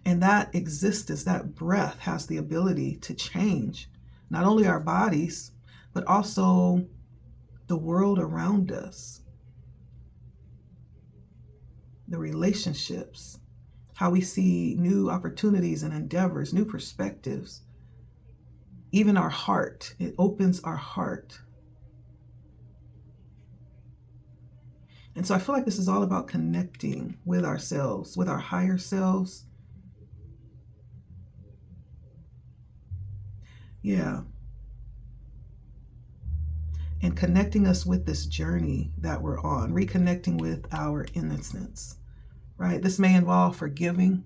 And that existence, that breath has the ability to change not only our bodies, but also the world around us, the relationships, how we see new opportunities and endeavors, new perspectives, even our heart. It opens our heart. And so I feel like this is all about connecting with ourselves, with our higher selves. Yeah. And connecting us with this journey that we're on, reconnecting with our innocence, right? This may involve forgiving,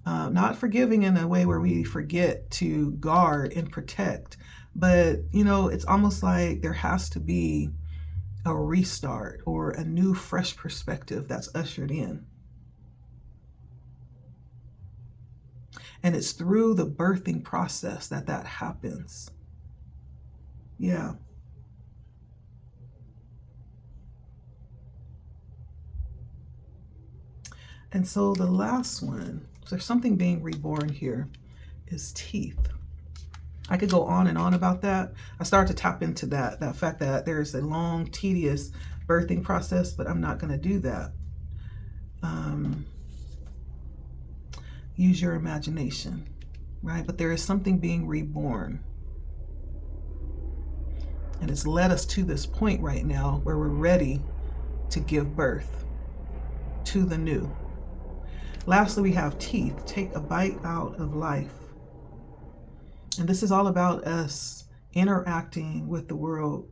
not forgiving in a way where we forget to guard and protect, but, it's almost like there has to be a restart or a new, fresh perspective that's ushered in. And it's through the birthing process that happens. Yeah. And so the last one, so there's something being reborn here, is teeth. I could go on and on about that. I started to tap into that fact that there's a long, tedious birthing process, but I'm not going to do that. Use your imagination, right? But there is something being reborn. And it's led us to this point right now where we're ready to give birth to the new. Lastly, we have teeth. Take a bite out of life. And this is all about us interacting with the world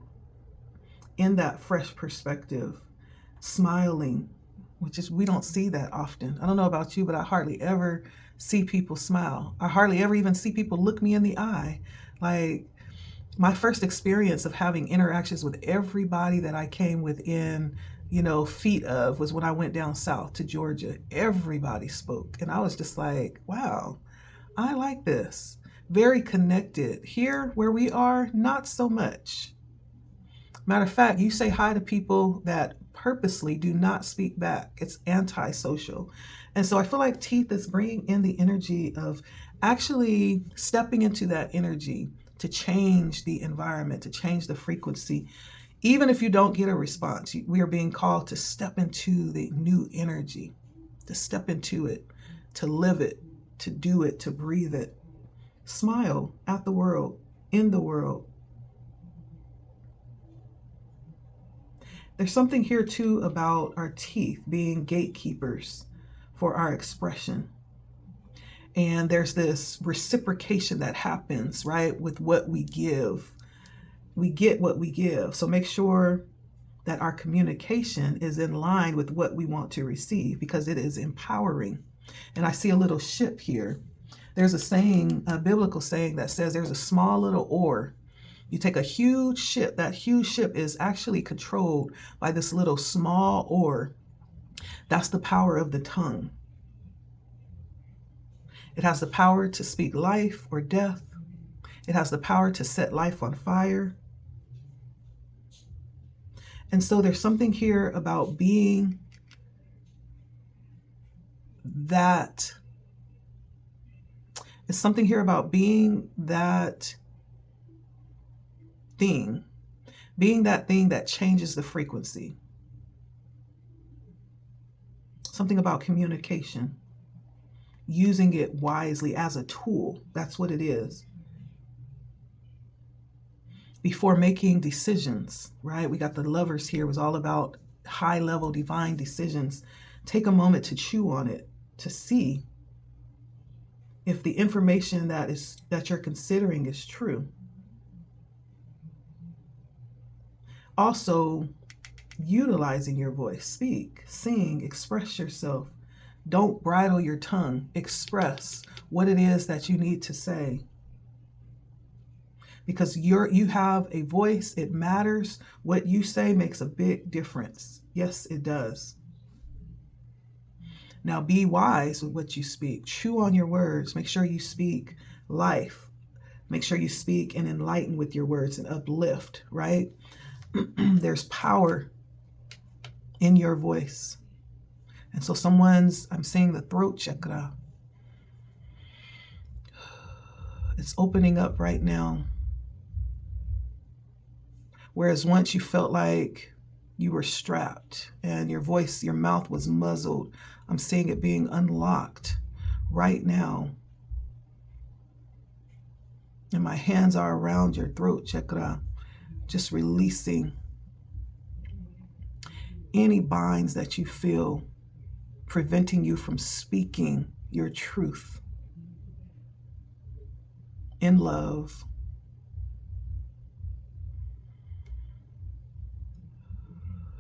in that fresh perspective, smiling, which is, we don't see that often. I don't know about you, but I hardly ever see people smile. I hardly ever even see people look me in the eye. Like, my first experience of having interactions with everybody that I came within, feet of was when I went down south to Georgia. Everybody spoke. And I was just like, wow, I like this. Very connected. Here where we are, not so much. Matter of fact, you say hi to people that purposely do not speak back. It's antisocial. And so I feel like teeth is bringing in the energy of actually stepping into that energy to change the environment, to change the frequency. Even if you don't get a response, we are being called to step into the new energy, to step into it, to live it, to do it, to breathe it. Smile at the world, in the world. There's something here too about our teeth being gatekeepers for our expression. And there's this reciprocation that happens, right, with what we give. We get what we give. So make sure that our communication is in line with what we want to receive, because it is empowering. And I see a little ship here. There's a saying, a biblical saying that says there's a small little oar. You take a huge ship. That huge ship is actually controlled by this little small oar. That's the power of the tongue. It has the power to speak life or death. It has the power to set life on fire. And so there's something here about being that. It's something here about being that thing, being that thing that changes the frequency. something about communication, using it wisely as a tool. That's what it is. Before making decisions, right? We got the Lovers here. It was all about high level divine decisions. Take a moment to chew on it, to see if the information that you're considering is true. Also, utilizing your voice. Speak, sing, express yourself. Don't bridle your tongue. Express what it is that you need to say. Because you have a voice, it matters. What you say makes a big difference. Yes, it does. Now be wise with what you speak. Chew on your words. Make sure you speak life. Make sure you speak and enlighten with your words and uplift, right? There's power in your voice. And so I'm seeing the throat chakra. It's opening up right now. Whereas once you felt like you were strapped and your voice, your mouth was muzzled, I'm seeing it being unlocked right now. And my hands are around your throat chakra, just releasing any binds that you feel preventing you from speaking your truth in love.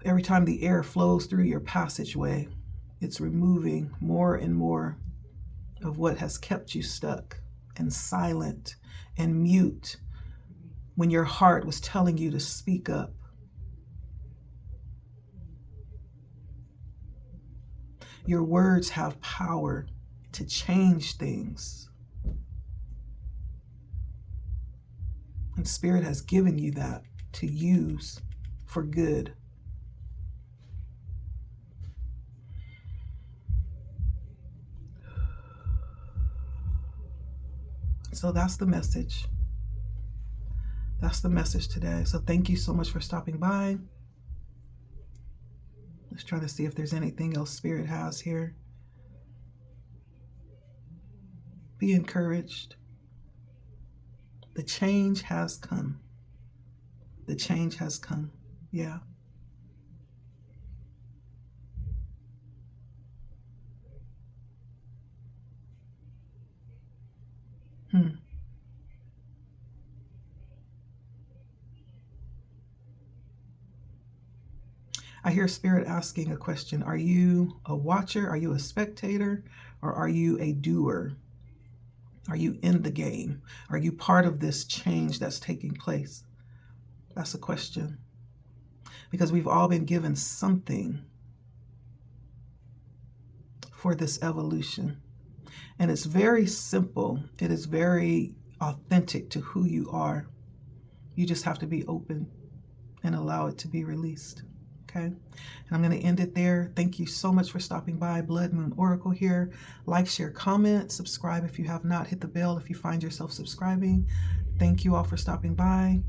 Every time the air flows through your passageway, it's removing more and more of what has kept you stuck and silent and mute when your heart was telling you to speak up. Your words have power to change things. And Spirit has given you that to use for good. So that's the message. That's the message today. So thank you so much for stopping by. Let's try to see if there's anything else Spirit has here. Be encouraged. The change has come. The change has come. Yeah. I hear Spirit asking a question. Are you a watcher? Are you a spectator? Or are you a doer? Are you in the game? Are you part of this change that's taking place? That's a question. Because we've all been given something for this evolution. And it's very simple. It is very authentic to who you are. You just have to be open and allow it to be released. Okay, and I'm going to end it there. Thank you so much for stopping by. Blood Moon Oracle here. Like, share, comment, subscribe if you have not. Hit the bell if you find yourself subscribing. Thank you all for stopping by.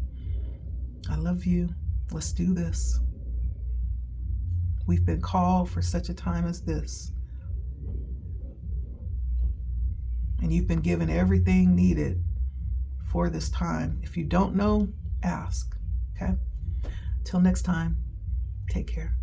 I love you. Let's do this. We've been called for such a time as this. And you've been given everything needed for this time. If you don't know, ask. Okay? Till next time. Take care.